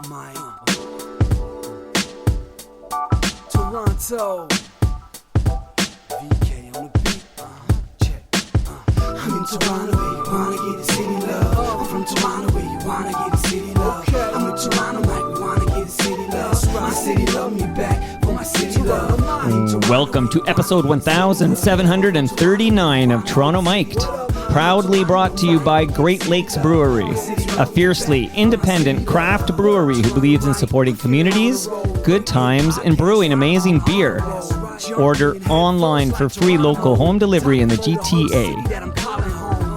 my Toronto. VK on the beat. Check. I'm in Toronto where you wanna get the city love. I'm from Toronto where you wanna get the city love. I'm in Toronto like we wanna get the city love. My city love me back for my city love. Welcome to episode 1739 of Toronto Mic'd. Proudly brought to you by Great Lakes Brewery, a fiercely independent craft brewery who believes in supporting communities, good times, and brewing amazing beer. Order online for free local home delivery in the GTA.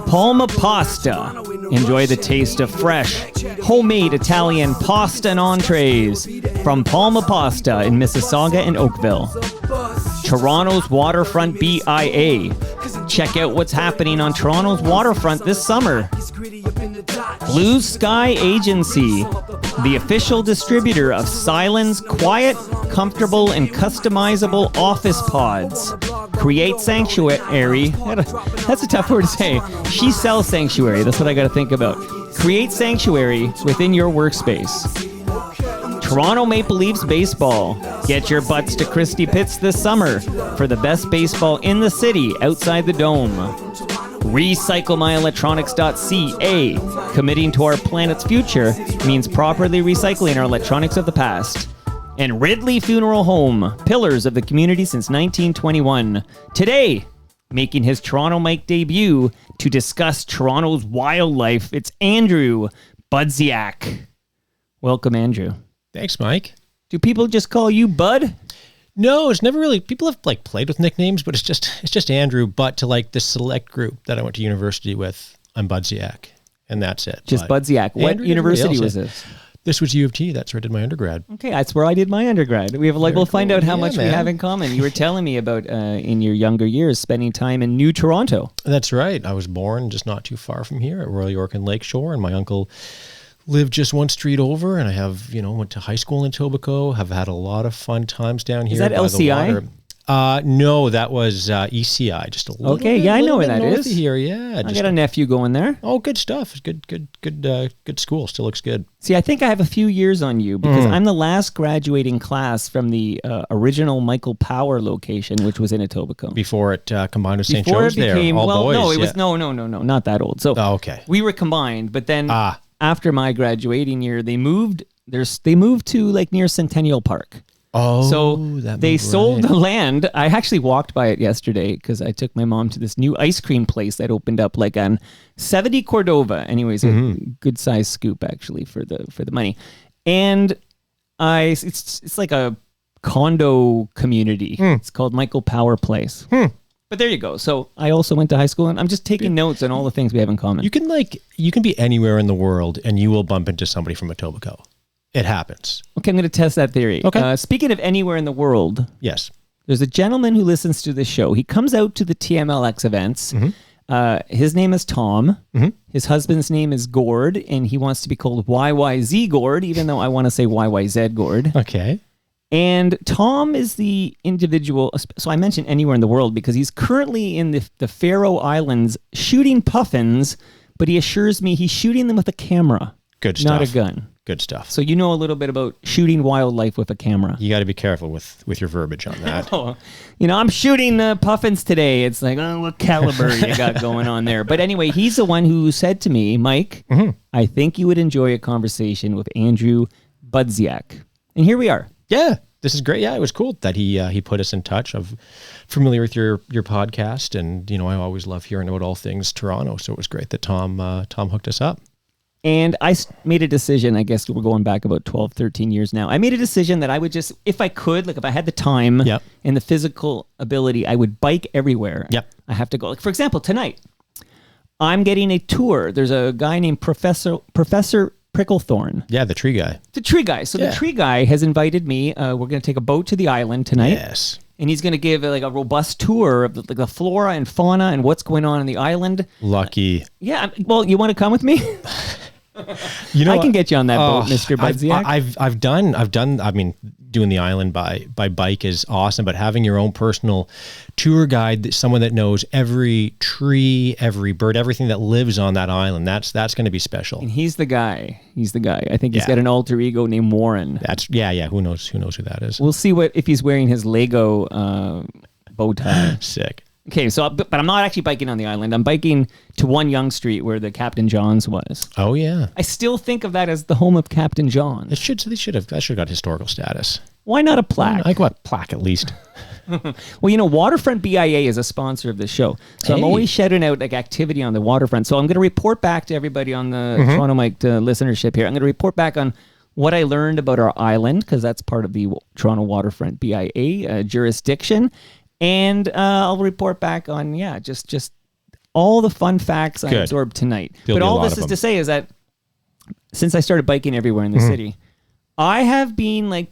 Palma Pasta. Enjoy the taste of fresh, homemade Italian pasta and entrees from Palma Pasta in Mississauga and Oakville. Toronto's Waterfront BIA. Check out what's happening on Toronto's waterfront this summer. Blue Sky Agency, the official distributor of Silen's quiet, comfortable, and customizable office pods. Create Sanctuary. That's a tough word to say. She sells Sanctuary. That's what I got to think about. Create Sanctuary within your workspace. Toronto Maple Leafs baseball. Get your butts to Christie Pitts this summer for the best baseball in the city outside the dome. RecycleMyElectronics.ca. Committing to our planet's future means properly recycling our electronics of the past. And Ridley Funeral Home, pillars of the community since 1921. Today, making his Toronto Mike debut to discuss Toronto's wildlife, it's Andrew Budziak. Welcome, Andrew. Thanks, Mike. Do people just call you Bud? No, it's never really. People have played with nicknames, but it's just Andrew. But to the select group that I went to university with, I'm Budziak, and that's it. Just Budziak. What Andrew, university was this? This was U of T. That's where I did my undergrad. Okay, that's where I did my undergrad. We have we'll find out how much we have in common. You were telling me about in your younger years spending time in New Toronto. That's right. I was born just not too far from here at Royal York and Lakeshore, and my uncle lived just one street over, and I have, went to high school in Etobicoke, have had a lot of fun times down here. Is that by LCI? The water. No, that was ECI, just a little Okay, bit, I know where bit that north is. of here, yeah. I got a nephew going there. Oh, good stuff. Good school. Still looks good. See, I think I have a few years on you because I'm the last graduating class from the original Michael Power location, which was in Etobicoke. Before it combined with St. Before Joe's it became, there, all boys. No, it was no, not that old. So okay. We were combined, but then after my graduating year, they moved. They moved to near Centennial Park. Oh, so they sold the land. I actually walked by it yesterday because I took my mom to this new ice cream place that opened up on 70 Cordova. Anyways, a good size scoop actually for the money. And it's like a condo community. It's called Michael Power Place. But there you go. So I also went to high school, and I'm just taking notes on all the things we have in common. You can be anywhere in the world, and you will bump into somebody from Etobicoke. It happens. Okay, I'm going to test that theory. Okay. Speaking of anywhere in the world, yes, there's a gentleman who listens to this show. He comes out to the TMLX events. His name is Tom. His husband's name is Gord, and he wants to be called YYZ Gord, even though I want to say YYZ Gord. Okay. And Tom is the individual. So I mentioned anywhere in the world because he's currently in the Faroe Islands shooting puffins, but he assures me he's shooting them with a camera. Good stuff. Not a gun. Good stuff. So you know a little bit about shooting wildlife with a camera. You got to be careful with your verbiage on that. I'm shooting puffins today. It's what caliber you got going on there? But anyway, he's the one who said to me, Mike, I think you would enjoy a conversation with Andrew Budziak. And here we are. Yeah, this is great. Yeah, it was cool that he put us in touch. I'm familiar with your podcast, and I always love hearing about all things Toronto. So it was great that Tom hooked us up. And I made a decision, I guess we're going back about 12, 13 years now. I made a decision that I would just, if I could, if I had the time and the physical ability, I would bike everywhere. Yep. I have to go. For example, tonight, I'm getting a tour. There's a guy named Professor Pricklethorn. Yeah, the tree guy. The tree guy. So the tree guy has invited me. We're going to take a boat to the island tonight. Yes. And he's going to give a robust tour of the flora and fauna and what's going on the island. Lucky. Yeah. Well, you want to come with me? I can get you on that boat, Mr. Budziak. I've done. I mean, doing the island by bike is awesome, but having your own personal tour guide, someone that knows every tree, every bird, everything that lives on that island, that's going to be special. And he's the guy. I think he's got an alter ego named Warren. That's Who knows who that is? We'll see if he's wearing his Lego bow tie. Sick. Okay, but I'm not actually biking on the island. I'm biking to One Yonge Street where the Captain John's was. Oh yeah. I still think of that as the home of Captain John. That should have got historical status. Why not a plaque? I got a plaque at least. Well, Waterfront BIA is a sponsor of the show. So I'm always shouting out activity on the waterfront. So I'm going to report back to everybody on the Toronto Mike listenership here. I'm going to report back on what I learned about our island, because that's part of the Toronto Waterfront BIA jurisdiction. And I'll report back on, just all the fun facts I absorbed tonight. But all this is to say is that since I started biking everywhere in the city, I have been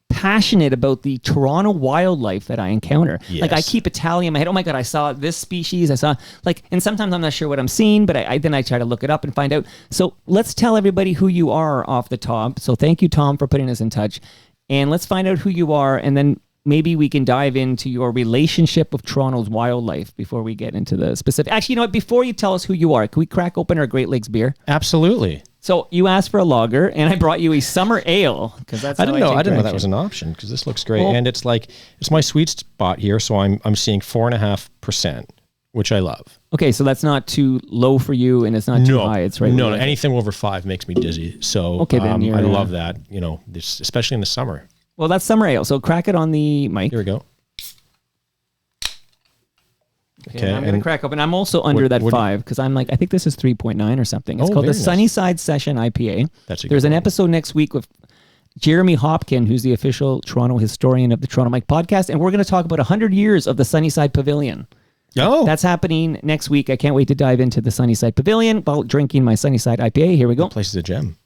passionate about the Toronto wildlife that I encounter. Yes. I keep a tally in my head. Oh my God, I saw this species. I saw and sometimes I'm not sure what I'm seeing, but then I try to look it up and find out. So let's tell everybody who you are off the top. So thank you, Tom, for putting us in touch. And let's find out who you are, and then maybe we can dive into your relationship with Toronto's wildlife before we get into the specific. Actually, you know what? Before you tell us who you are, can we crack open our Great Lakes beer? Absolutely. So you asked for a lager, and I brought you a summer ale because that's. I didn't know that was an option, because this looks great, and it's my sweet spot here. So I'm seeing 4.5%, which I love. Okay, so that's not too low for you, and it's not too high. It's right. No, anything over 5 makes me dizzy. So then I love that. Especially in the summer. Well, that's summer ale. So crack it on the mic. Here we go. Okay, I'm going to crack open. I'm also under that 5 because I'm I think this is 3.9 or something. It's called the Sunnyside Session IPA. There's an episode next week with Jeremy Hopkin, who's the official Toronto historian of the Toronto Mike podcast, and we're going to talk about 100 years of the Sunnyside Pavilion. Oh. That's happening next week. I can't wait to dive into the Sunnyside Pavilion while drinking my Sunnyside IPA. Here we go. That place is a gem.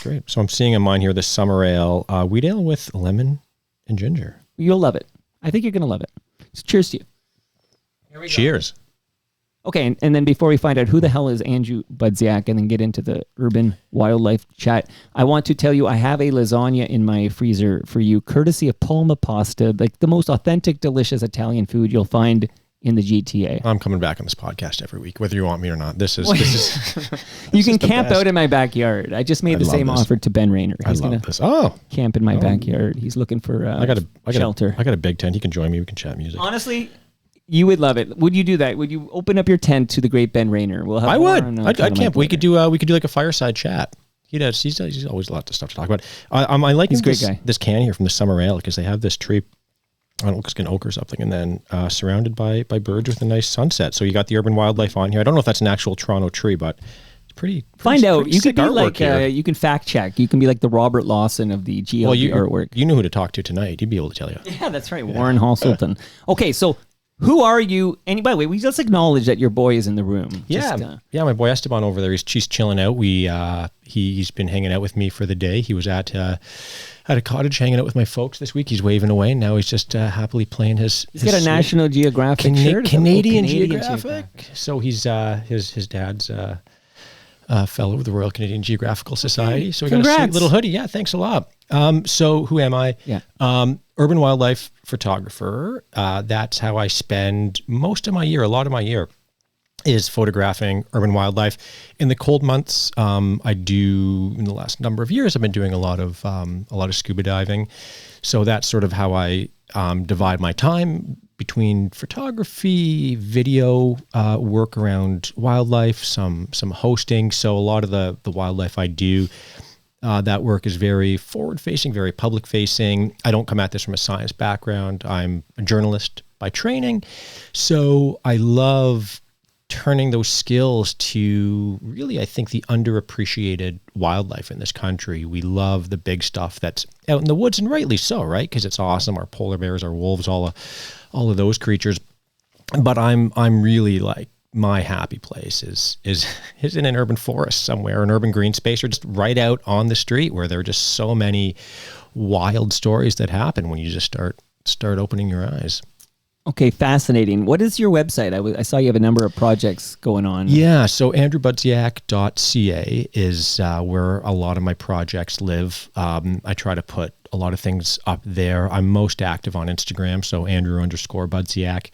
Great. So I'm seeing in mine here the summer ale, wheat ale with lemon and ginger. You'll love it. I think you're going to love it. So cheers to you. Here we go. Cheers. Okay, and then before we find out who the hell is Andrew Budziak and then get into the urban wildlife chat, I want to tell you I have a lasagna in my freezer for you, courtesy of Palma Pasta, the most authentic, delicious Italian food you'll find in the GTA. I'm coming back on this podcast every week, whether you want me or not. This is you can camp out in my backyard. I just made the same offer to Ben Rayner. He's I love this. Oh, camp in my backyard. He's looking for shelter. I got a big tent. He can join me. We can chat music. Honestly, you would love it. Would you do that? Would you open up your tent to the great Ben Rayner? We'll have. I would. I'd camp. We could do like a fireside chat. He's always a lot of stuff to talk about. I like this can here from the summer ale because they have this tree. I don't know, it's an oak or something, and then surrounded by birds with a nice sunset. So you got the urban wildlife on here. I don't know if that's an actual Toronto tree, but it's pretty. Find out. You could be you can fact check. You can be like the Robert Lawson of the GLB artwork. You know who to talk to tonight. He'd be able to tell you. Yeah, that's right. Warren Halselton. Okay, so who are you? And by the way, we just acknowledge that your boy is in the room. Yeah, my boy Esteban over there. He's chilling out. He's been hanging out with me for the day. He was at a cottage hanging out with my folks this week. He's waving away, and now he's just happily playing his. He's got a National Geographic shirt. Canadian Geographic. So he's his dad's fellow of the Royal Canadian Geographical Society. So we got a sweet little hoodie. Yeah, thanks a lot. So who am I? Yeah. Urban wildlife photographer. That's how I spend most of my year. A lot of my year is photographing urban wildlife. In the cold months, I do, in the last number of years, I've been doing a lot of scuba diving. So that's sort of how I divide my time between photography, video, work around wildlife, some hosting. So a lot of the wildlife I do, that work is very forward-facing, very public-facing. I don't come at this from a science background. I'm a journalist by training. So I love turning those skills to really, I think, the underappreciated wildlife in this country. We love the big stuff that's out in the woods, and rightly so, right? Because it's awesome. Our polar bears, our wolves, all of those creatures. But I'm really like, my happy place is in an urban forest somewhere, an urban green space, or just right out on the street where there are just so many wild stories that happen when you just start opening your eyes. Okay, fascinating. What is your website? I saw you have a number of projects going on. Yeah, so andrewbudziak.ca is where a lot of my projects live. I try to put a lot of things up there. I'm most active on Instagram, so Andrew_Budziak.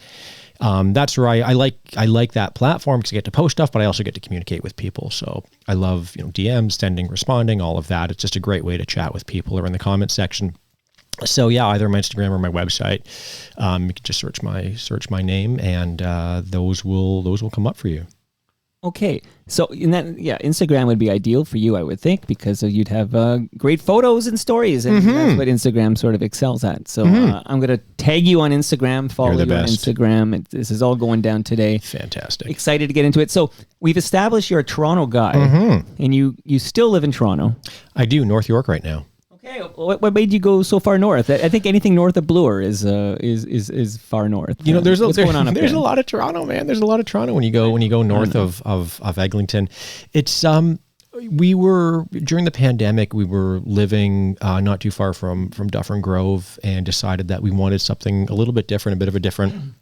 That's where I like that platform because I get to post stuff, but I also get to communicate with people. So I love, DMs, sending, responding, all of that. It's just a great way to chat with people or in the comment section. So yeah, either my Instagram or my website. You can just search my name, and those will come up for you. Okay, so Instagram would be ideal for you, I would think, because you'd have great photos and stories, and that's what Instagram sort of excels at. So I'm going to tag you on Instagram, follow you on Instagram. This is all going down today. Fantastic. Excited to get into it. So we've established you're a Toronto guy, and you still live in Toronto. I do, North York right now. Okay, what made you go so far north? I think anything north of Bloor is far north. There's going on up there's there? a lot of Toronto, man. There's a lot of Toronto when you go north of Eglinton. It's we were during the pandemic. We were living not too far from Dufferin Grove, and decided that we wanted something a little bit different, a bit of a different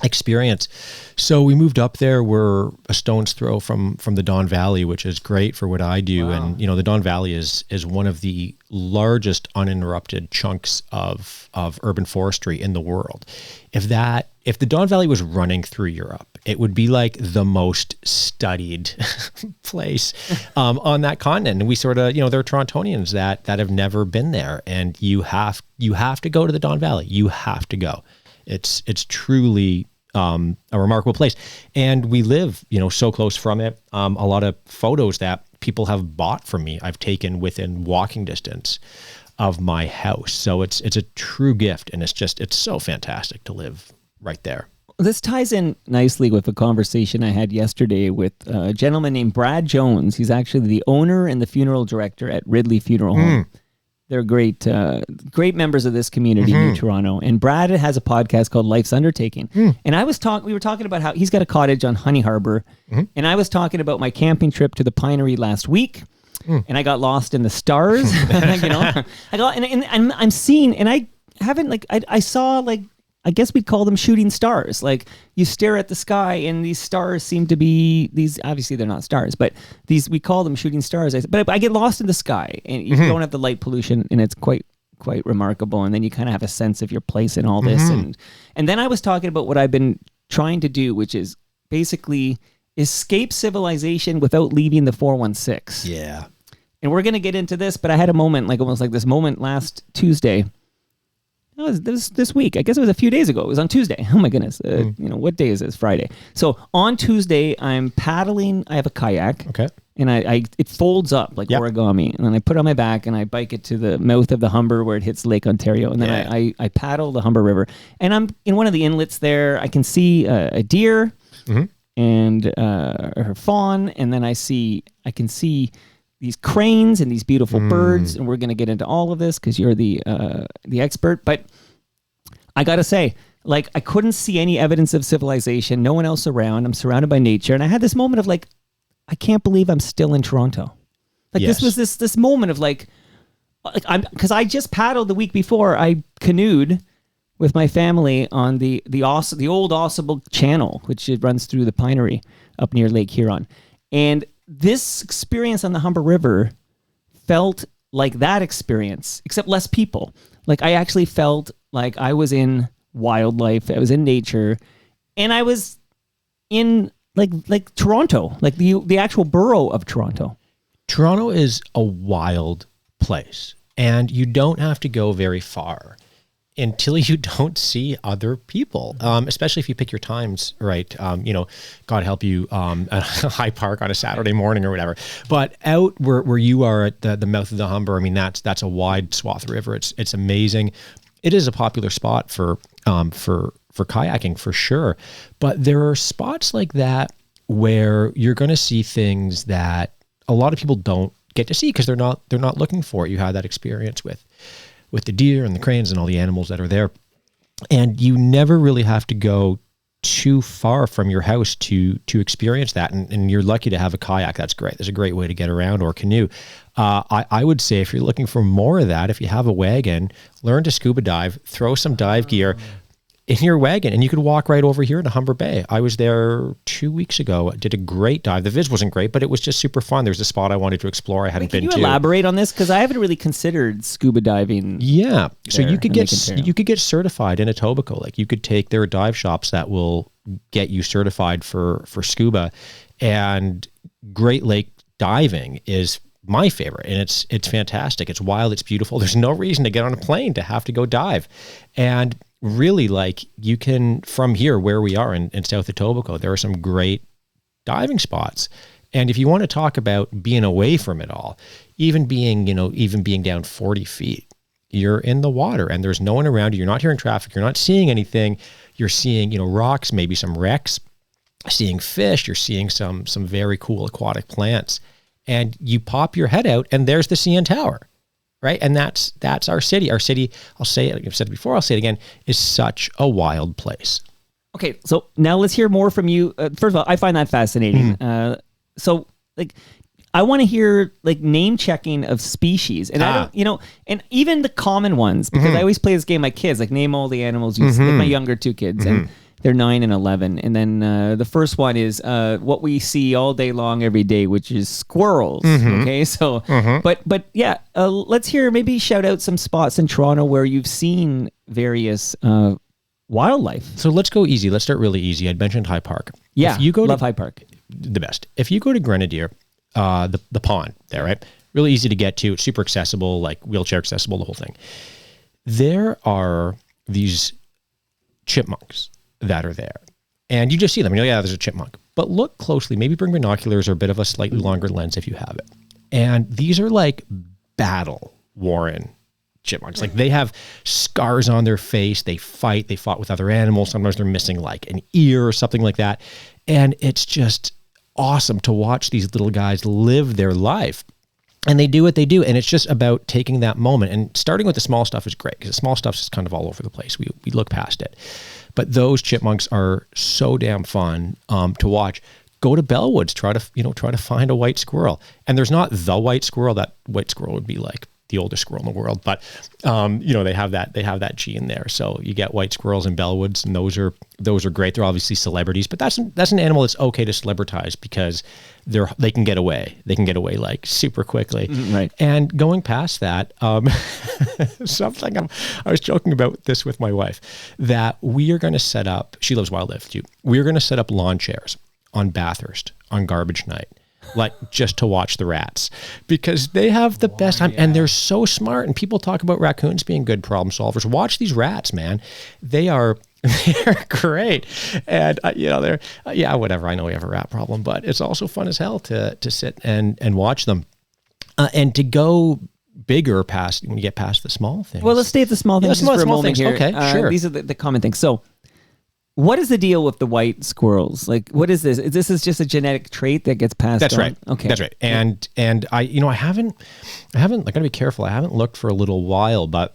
experience. So we moved up there. We're a stone's throw from the Don Valley, which is great for what I do. Wow. And the Don Valley is one of the largest uninterrupted chunks of urban forestry in the world. If the Don Valley was running through Europe, it would be like the most studied place on that continent. And we sort of, there are Torontonians that have never been there, and you have to go to the Don Valley. You have to go. It's truly a remarkable place, and we live, so close from it. A lot of photos that people have bought from me, I've taken within walking distance of my house. So it's a true gift, and it's so fantastic to live right there. This ties in nicely with a conversation I had yesterday with a gentleman named Brad Jones. He's actually the owner and the funeral director at Ridley Funeral Home. They're great members of this community in Toronto. And Brad has a podcast called Life's Undertaking. And we were talking about how he's got a cottage on Honey Harbor. And I was talking about my camping trip to the Pinery last week. And I got lost in the stars. I'm seeing, and I haven't I saw I guess we'd call them shooting stars. Like, you stare at the sky and these stars seem to be these, obviously they're not stars, but we call them shooting stars. But I get lost in the sky, and you don't have the light pollution, and it's quite remarkable. And then you kind of have a sense of your place in all this. And then I was talking about what I've been trying to do, which is basically escape civilization without leaving the 416. Yeah. And we're going to get into this, but I had a moment, almost like this moment last Tuesday. No, this week. I guess it was a few days ago. It was on Tuesday. Oh my goodness. What day is this? Friday. So on Tuesday, I'm paddling. I have a kayak. Okay. And it folds up like origami. And then I put it on my back and I bike it to the mouth of the Humber where it hits Lake Ontario. And then I paddle the Humber River. And I'm in one of the inlets there. I can see a deer and her fawn. And then I can see these cranes and these beautiful birds, and we're going to get into all of this because you're the expert. But I got to say, I couldn't see any evidence of civilization. No one else around. I'm surrounded by nature, and I had this moment of I can't believe I'm still in Toronto. This was this moment of because I just paddled the week before. I canoed with my family on the old Ossable Channel, which it runs through the Pinery up near Lake Huron, and this experience on the Humber River felt like that experience, except less people. I actually felt like I was in wildlife, I was in nature, and I was in like Toronto, the actual borough of Toronto. Toronto is a wild place, and you don't have to go very far until you don't see other people, especially if you pick your times right. God help you at High Park on a Saturday morning or whatever. But out where you are at the mouth of the Humber, that's a wide swath of river. It's amazing. It is a popular spot for kayaking for sure. But there are spots like that where you're going to see things that a lot of people don't get to see because they're not looking for it. You had that experience with the deer and the cranes and all the animals that are there. And you never really have to go too far from your house to experience that. And you're lucky to have a kayak. That's great. That's a great way to get around, or canoe. I would say if you're looking for more of that, if you have a wagon, learn to scuba dive, throw some dive gear. in your wagon, and you could walk right over here to Humber Bay. I was there 2 weeks ago. I did a great dive. The viz wasn't great, but it was just super fun. There's a spot I wanted to explore I hadn't been to. Can you elaborate on this? Because I haven't really considered scuba diving. Yeah. So you could get certified in Etobicoke. Like you could take, there are dive shops that will get you certified for scuba, and Great Lake diving is my favorite, and it's fantastic. It's wild, it's beautiful. There's no reason to get on a plane to have to go dive. And really, like, you can, from here where we are in South Etobicoke, there are some great diving spots. And if you want to talk about being away from it all, even being down 40 feet, you're in the water and there's no one around you. You're not hearing traffic. You're not seeing anything. You're seeing, rocks, maybe some wrecks, seeing fish. You're seeing some very cool aquatic plants. And you pop your head out and there's the CN Tower, right? And that's our city. Our city, I'll say it, I've said it before, I'll say it again, is such a wild place. Okay, so now let's hear more from you. First of all, I find that fascinating. So, like, I want to hear, like, name checking of species, and I don't, and even the common ones, because I always play this game with my kids, like, name all the animals you see, like my younger two kids, and they're 9 and 11. And then the first one is what we see all day long every day, which is squirrels. Okay, so, but yeah, let's hear, maybe shout out some spots in Toronto where you've seen various wildlife. So let's go easy. Let's start really easy. I'd mentioned High Park. Yeah, love High Park. The best. If you go to Grenadier, the pond there, right? Really easy to get to. It's super accessible, like wheelchair accessible, the whole thing. There are these chipmunks that are there. And you just see them. Yeah, there's a chipmunk. But look closely. Maybe bring binoculars or a bit of a slightly longer lens if you have it. And these are like battle-worn chipmunks. Like, they have scars on their face. They fight. They fought with other animals. Sometimes they're missing like an ear or something like that. And it's just awesome to watch these little guys live their life. And they do what they do. And it's just about taking that moment. And starting with the small stuff is great, because the small stuff is kind of all over the place. We look past it. But those chipmunks are so damn fun to watch. Go to Bellwoods, try to find a white squirrel. And there's not the white squirrel. That white squirrel would be like the oldest squirrel in the world, but they have that gene there. So you get white squirrels in Bellwoods, and those are great. They're obviously celebrities, but that's an animal that's okay to celebritize, because they can get away. They can get away like super quickly. Right. And going past that, something I was joking about this with my wife, that we are going to set up. She loves wildlife too. We are going to set up lawn chairs on Bathurst on garbage night, like just to watch the rats, because they have the best time, and they're so smart. And people talk about raccoons being good problem solvers. Watch these rats, man. They're great. And they're whatever. I know we have a rat problem, but it's also fun as hell to sit and watch them, and to go bigger past, when you get past the small things. Well, let's stay at the small things for a moment here. Okay, sure. These are the common things. So, what is the deal with the white squirrels? Like, what is this? This is just a genetic trait that gets passed on? That's right. Okay. That's right. And I haven't, I gotta be careful. I haven't looked for a little while, but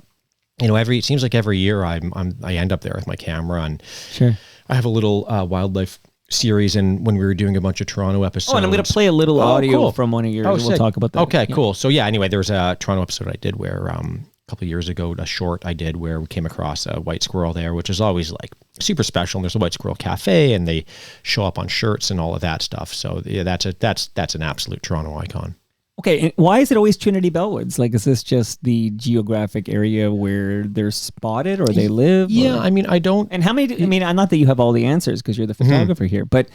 it seems like every year I end up there with my camera, and sure. I have a little wildlife series, and when we were doing a bunch of Toronto episodes. Oh, and I'm going to play a little audio from one of yours. We'll talk about that. Okay, cool. So yeah, anyway, there's a Toronto episode I did where, a couple of years ago, a short I did where we came across a white squirrel there, which is always like super special. And there's a white squirrel cafe, and they show up on shirts and all of that stuff. So yeah, that's an absolute Toronto icon. Okay, and why is it always Trinity Bellwoods? Like, is this just the geographic area where they're spotted or they live? Yeah, I mean, I don't. And how many? Not that you have all the answers because you're the photographer here, but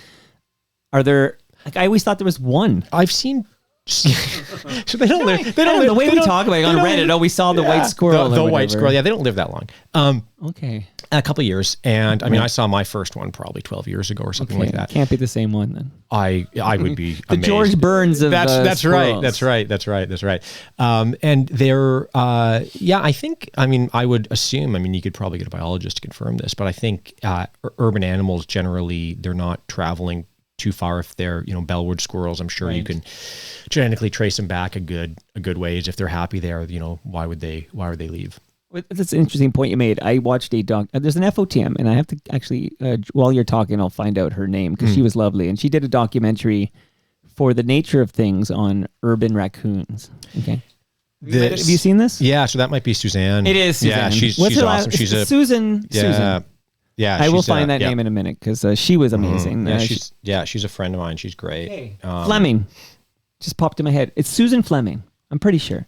are there? Like, I always thought there was one. I've seen. So they don't live. They don't live. The way we talk about it on Reddit. Oh, we saw the white squirrel. The white squirrel. Yeah, they don't live that long. Okay. A couple of years, and I saw my first one probably 12 years ago or something like that. Can't be the same one then. I would be the amazed. George Burns of that's squirrels. right. That's right. And they're I think, I would assume, you could probably get a biologist to confirm this, but I think urban animals generally, they're not traveling too far. If they're Bellwood squirrels, I'm sure you can genetically trace them back a good ways. If they're happy there, why would they leave? That's an interesting point you made. I watched a doc. There's an FOTM, and I have to actually, while you're talking, I'll find out her name because she was lovely, and she did a documentary for The Nature of Things on urban raccoons. Okay, have you seen this? Yeah, so that might be Suzanne. It is Suzanne. Yeah, she's awesome. She's Susan. Yeah. Susan. Yeah, I will she's, find that yeah. name in a minute because she was amazing. Yeah, she's a friend of mine. She's great. Hey, Fleming just popped in my head. It's Susan Fleming. I'm pretty sure.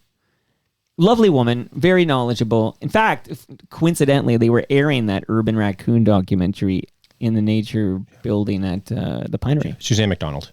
Lovely woman, very knowledgeable. In fact, coincidentally, they were airing that urban raccoon documentary in the nature building at the Pinery. Suzanne McDonald.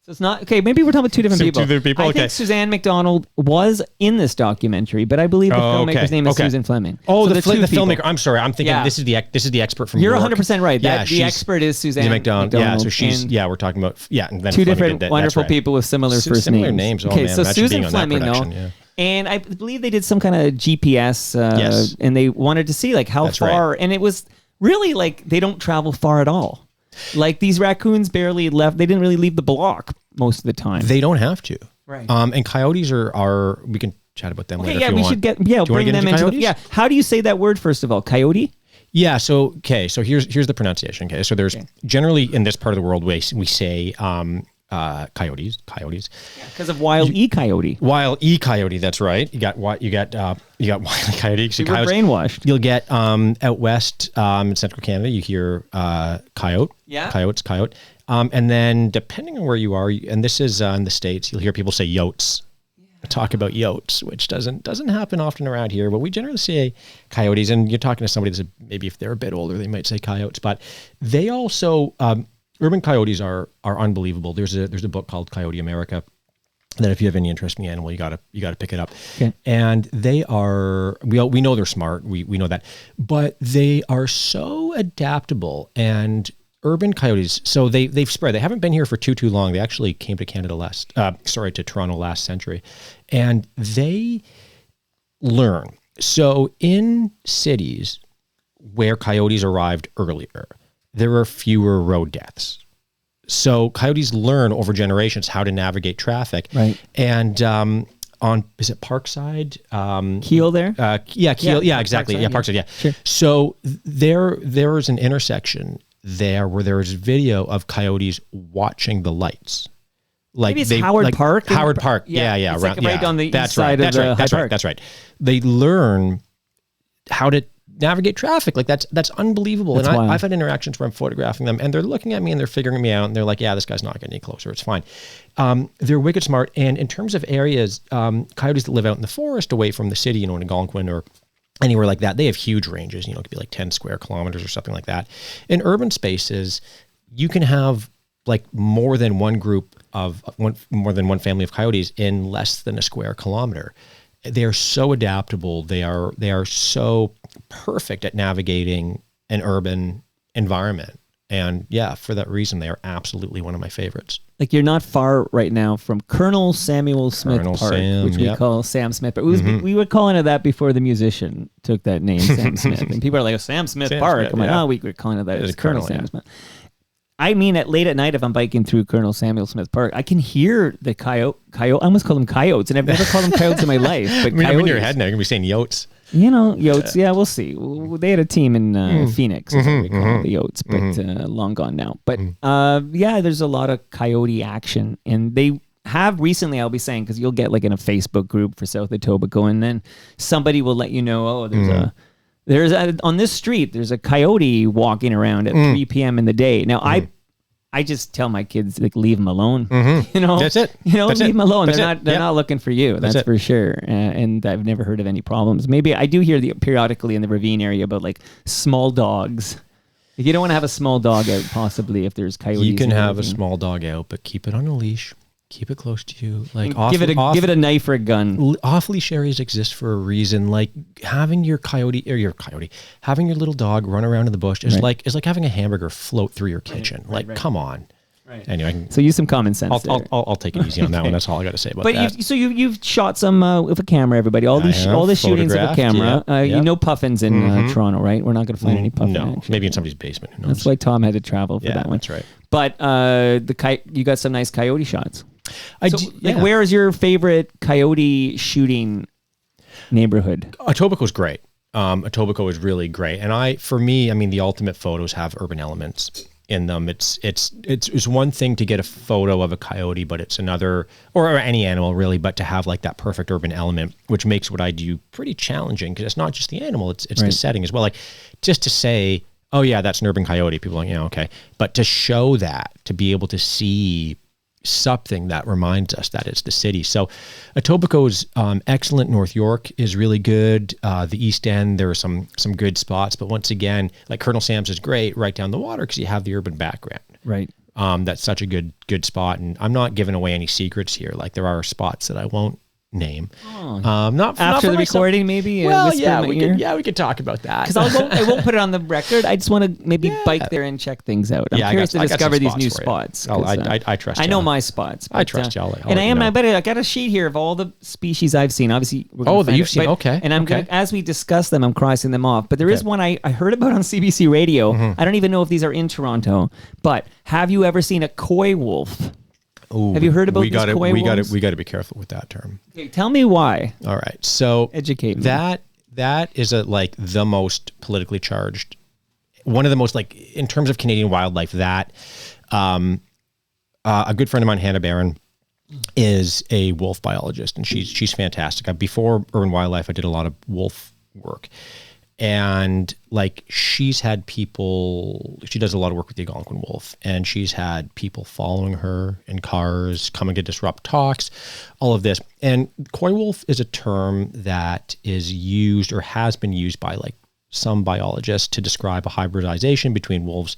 So it's not okay. Maybe we're talking about two different people. Two different people. I Okay. think Suzanne McDonald was in this documentary, but I believe the filmmaker's name is Susan Fleming. Oh, So the two people. filmmaker. I'm sorry. I'm thinking Yeah. this is the expert from. You're York. 100% right. Yeah, The expert is Suzanne McDonald. Yeah, so she's and we're talking about and then two Fleming different did that. wonderful That's right. people with similar first Similar names. names. Oh, Okay, man, so imagine Susan being on that Fleming though. production, yeah. And I believe they did some kind of GPS, Yes. and they wanted to see like how That's far, right. and it was really like they don't travel far at all. Like these raccoons barely left; they didn't really leave the block most of the time. They don't have to. Right. And coyotes are we can chat about them later. yeah, if you we want. should get Do you wanna bring get them into coyotes? How do you say that word first of all? Coyote. Yeah. So here's the pronunciation. Okay. So there's generally in this part of the world we say coyotes. Because of Wild E. Coyote. Wild E coyote, that's right. You got Wild E coyote. So We were brainwashed. You'll get out west in central Canada, you hear coyote. Yeah. Coyote. And then depending on where you are, and this is in the States, you'll hear people say yotes. Talk about yotes, which doesn't happen often around here, but we generally say coyotes. And you're talking to somebody that's maybe if they're a bit older, they might say coyotes, but they also urban coyotes are unbelievable. There's a book called Coyote America that if you have any interest in the animal, you gotta pick it up. Okay. And they are we know they're smart. We know that, but they are so adaptable. And urban coyotes, so they've spread. They haven't been here for too long. They actually came to to Toronto last century, and they learn. So in cities where coyotes arrived earlier, there are fewer road deaths. So coyotes learn over generations how to navigate traffic. Right. And is it Parkside? Keel there? Keel. Yeah, exactly. Parkside, Parkside. Yeah. Sure. So there is an intersection there where there is video of coyotes watching the lights. Like Maybe it's Howard Park? Howard Park. Yeah. It's like right on the east side of the High Park. That's right. They learn how to navigate traffic. Like that's unbelievable. That's wild. I've had interactions where I'm photographing them and they're looking at me and they're figuring me out and they're like, yeah, this guy's not getting any closer. It's fine. They're wicked smart. And in terms of areas, coyotes that live out in the forest away from the city, in Algonquin or anywhere like that, they have huge ranges. It could be like 10 square kilometers or something like that. In urban spaces, you can have like more than one family of coyotes in less than a square kilometer. They are so adaptable. They are so perfect at navigating an urban environment. And yeah, for that reason, they are absolutely one of my favorites. Like you're not far right now from Colonel Samuel Smith Park, which we call Sam Smith. But we were calling it that before the musician took that name, Sam Smith. And people are like, Sam Smith Park. I'm like, we were calling it that. It's Colonel Sam Smith. I mean, late at night, if I'm biking through Colonel Samuel Smith Park, I can hear the coyote. I almost call them coyotes, and I've never called them coyotes in my life. But I'm in your head now. You're going to be saying yotes. Yotes. Yeah, we'll see. They had a team in Phoenix, we call the Yotes, but long gone now. But there's a lot of coyote action, and they have recently. I'll be saying because you'll get like in a Facebook group for South Etobicoke, and then somebody will let you know, on this street, there's a coyote walking around at 3 p.m. in the day. Now, I just tell my kids, like, leave them alone. That's it. Leave them alone. That's they're not looking for you. That's for sure. And I've never heard of any problems. Maybe I do hear periodically in the ravine area about like small dogs. Like, you don't want to have a small dog out, possibly, if there's coyotes. You can have a small dog out, but keep it on a leash. Keep it close to you. Like give it a knife or a gun. Off-leash areas exist for a reason. Like having your having your little dog run around in the bush is like having a hamburger float through your kitchen. Come on. Right. Anyway, so use some common sense. I'll take it easy on that one. That's all I got to say about that. But you've shot some with a camera. Everybody, all this shootings with a camera. You know puffins in Toronto, right? We're not going to find any puffin. No, action. maybe in somebody's basement. Who knows? That's why Tom had to travel for that one. That's right. But you got some nice coyote shots. Like, where is your favorite coyote shooting neighborhood? Etobicoke is great. Etobicoke is really great, and for me, the ultimate photos have urban elements in them. It's one thing to get a photo of a coyote, but it's another, or any animal really, but to have like that perfect urban element, which makes what I do pretty challenging because it's not just the animal, it's the setting as well. Like just to say, oh yeah, that's an urban coyote. People are like, yeah, okay. But to show that, to be able to see something that reminds us that it's the city. So Etobicoke's excellent. North York is really good. The East End, there are some good spots. But once again, like Colonel Sam's is great right down the water because you have the urban background. Right. That's such a good spot. And I'm not giving away any secrets here. Like there are spots that I won't name. Not After for the myself. recording, maybe. Well, whisper yeah, in my we ear? could. Yeah, we could talk about that. Because I won't put it on the record. I just want to maybe bike there and check things out. I'm curious to I got discover some these new spots for you. spots. I trust I you. know my spots. I trust you. I'll And let you know. I got a sheet here of all the species I've seen. Obviously, we're gonna Oh, that find you've it, seen. but- Okay, And I'm okay. gonna, as we discuss them, I'm crossing them off. But there is Okay. one I heard about on CBC Radio. I don't even know if these are in Toronto. But have you ever seen a coy wolf? Ooh, Have you heard about we these got coy wolves? We got to be careful with that term. Okay, tell me why. All right. So Educate me. that is the most politically charged, one of the most, like, in terms of Canadian wildlife, that a good friend of mine, Hannah Barron, is a wolf biologist, and she's fantastic. Before Urban Wildlife, I did a lot of wolf work. And like she's had people, she does a lot of work with the Algonquin wolf, and she's had people following her in cars, coming to disrupt talks, all of this. And coy wolf is a term that is used or has been used by like some biologists to describe a hybridization between wolves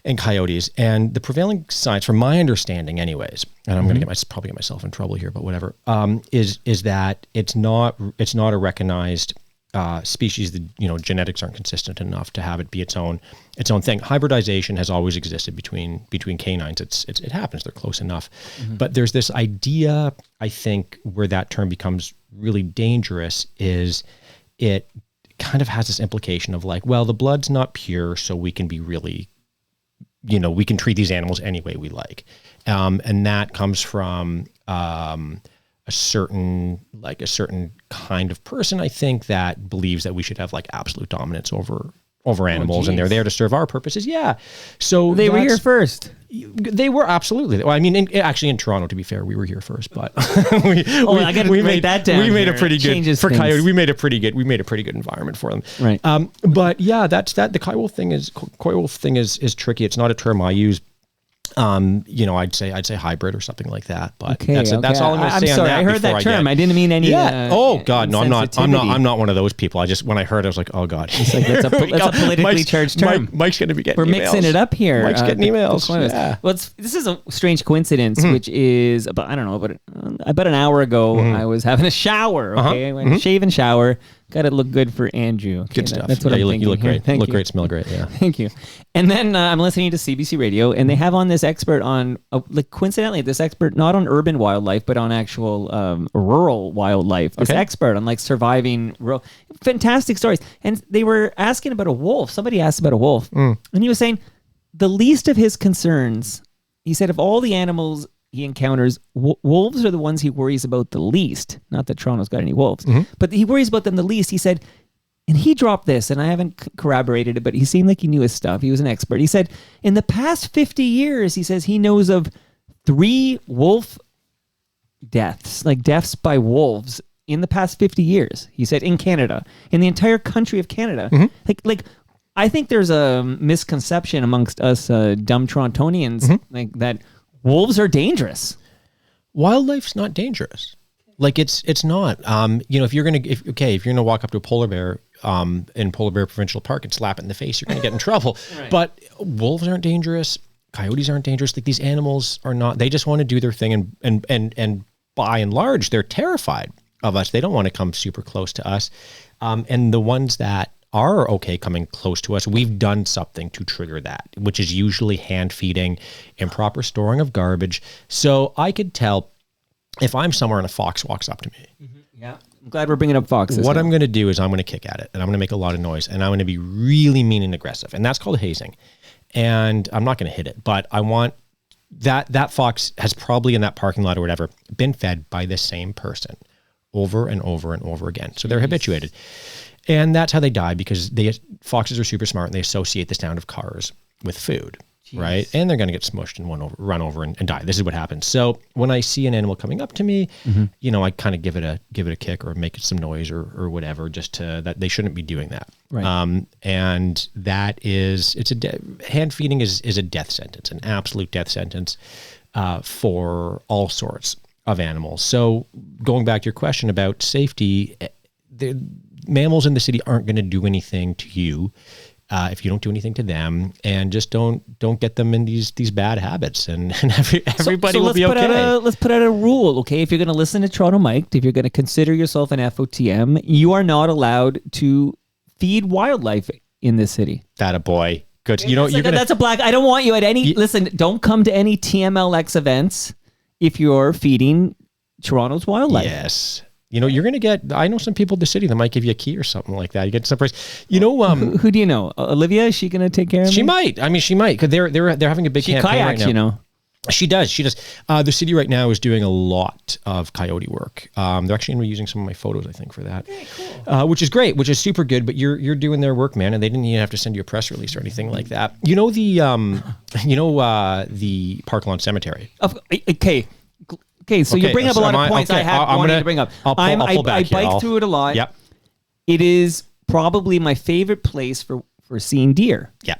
and coyotes. And the prevailing science, from my understanding anyways, and I'm going to probably get myself in trouble here, but whatever, is that it's not a recognized species. That, you know, genetics aren't consistent enough to have it be its own thing. Hybridization has always existed between canines. It happens. They're close enough. But there's this idea, I think, where that term becomes really dangerous is it kind of has this implication of like, well, the blood's not pure, so we can be really, you know, we can treat these animals any way we like. And that comes from a certain kind of person, I think, that believes that we should have like absolute dominance over animals, and they're there to serve our purposes. Yeah. So They were here first. They were absolutely. Well, I mean, actually, in Toronto, to be fair, we were here first, but I gotta write that down We made here. a pretty good Changes for things. coyote. We made a pretty good environment for them. Right. But yeah, that's that. The coy wolf thing is tricky. It's not a term I use. You know, I'd say hybrid or something like that. But that's all I'm going to say sorry, on that. I heard that term. I didn't mean any. Yeah. Oh God, no, I'm not. insensitivity. I'm not one of those people. When I heard it, I was like, oh God. It's like that's a politically charged term. Mike's going to be getting. We're mixing it up here. Mike's getting emails. Yeah. Well, this is a strange coincidence, which is about about an hour ago. I was having a shower. Okay, I went shave and shower. Got to look good for Andrew. Okay, Good stuff. That's what I'm thinking. You look here. great. Thank Look you. great. Smell great. Yeah. Thank you. And then I'm listening to CBC Radio, and they have on this expert on, like, coincidentally, this expert not on urban wildlife, but on actual rural wildlife. This expert on like surviving rural, fantastic stories. And they were asking about a wolf. Somebody asked about a wolf, and he was saying the least of his concerns. He said of all the animals he encounters, wolves are the ones he worries about the least. Not that Toronto's got any wolves, but he worries about them the least. He said, and he dropped this, and I haven't corroborated it, but he seemed like he knew his stuff. He was an expert. He said, in the past 50 years, he says he knows of 3 wolf deaths, like deaths by wolves in the past 50 years. He said in Canada, in the entire country of Canada. Like I think there's a misconception amongst us dumb Torontonians, like that wolves are dangerous. Wildlife's not dangerous. Like it's not. You know, if you're gonna walk up to a polar bear in Polar Bear Provincial Park and slap it in the face, you're gonna get in trouble. Right. But wolves aren't dangerous. Coyotes aren't dangerous. Like these animals are not. They just want to do their thing, and by and large, they're terrified of us. They don't want to come super close to us. And the ones that are okay coming close to us, we've done something to trigger that, which is usually hand feeding, improper storing of garbage. So I could tell if I'm somewhere and a fox walks up to me. Yeah. I'm glad we're bringing up foxes. What I'm going to do is I'm going to kick at it, and I'm going to make a lot of noise, and I'm going to be really mean and aggressive. And that's called hazing. And I'm not going to hit it, but I want that fox has probably in that parking lot or whatever been fed by the same person over and over and over again. So they're habituated. And that's how they die, because foxes are super smart and they associate the sound of cars with food. right? And they're going to get smushed and run over and die. This is what happens. So when I see an animal coming up to me, I kind of give it a kick or make it some noise or whatever, just to that they shouldn't be doing that. Right. And that is, hand feeding is a death sentence, an absolute death sentence for all sorts of animals. So going back to your question about safety, the mammals in the city aren't going to do anything to you if you don't do anything to them, and just don't get them in these bad habits, and everybody will be okay. Let's put out a rule, okay? If you're going to listen to Toronto Mike, if you're going to consider yourself an FOTM, you are not allowed to feed wildlife in this city. That a boy. Good. That's a black. I don't want you at any. Listen, don't come to any TMLX events if you're feeding Toronto's wildlife. Yes. You're going to get, I know some people in the city that might give you a key or something like that. You get some price. Who do you know? Olivia, is she going to take care of me? She might. I mean, she might, because they're having a big campaign kayaks, right now. She does. The city right now is doing a lot of coyote work. They're actually going to be using some of my photos, I think, for that. Okay, cool. Which is great, which is super good, but you're doing their work, man, and they didn't even have to send you a press release or anything like that. The Park Lawn Cemetery. Okay, so you bring up a lot of points I had wanted to bring up. I'll pull back I bike through it a lot. Yep. It is probably my favorite place for seeing deer. Yeah.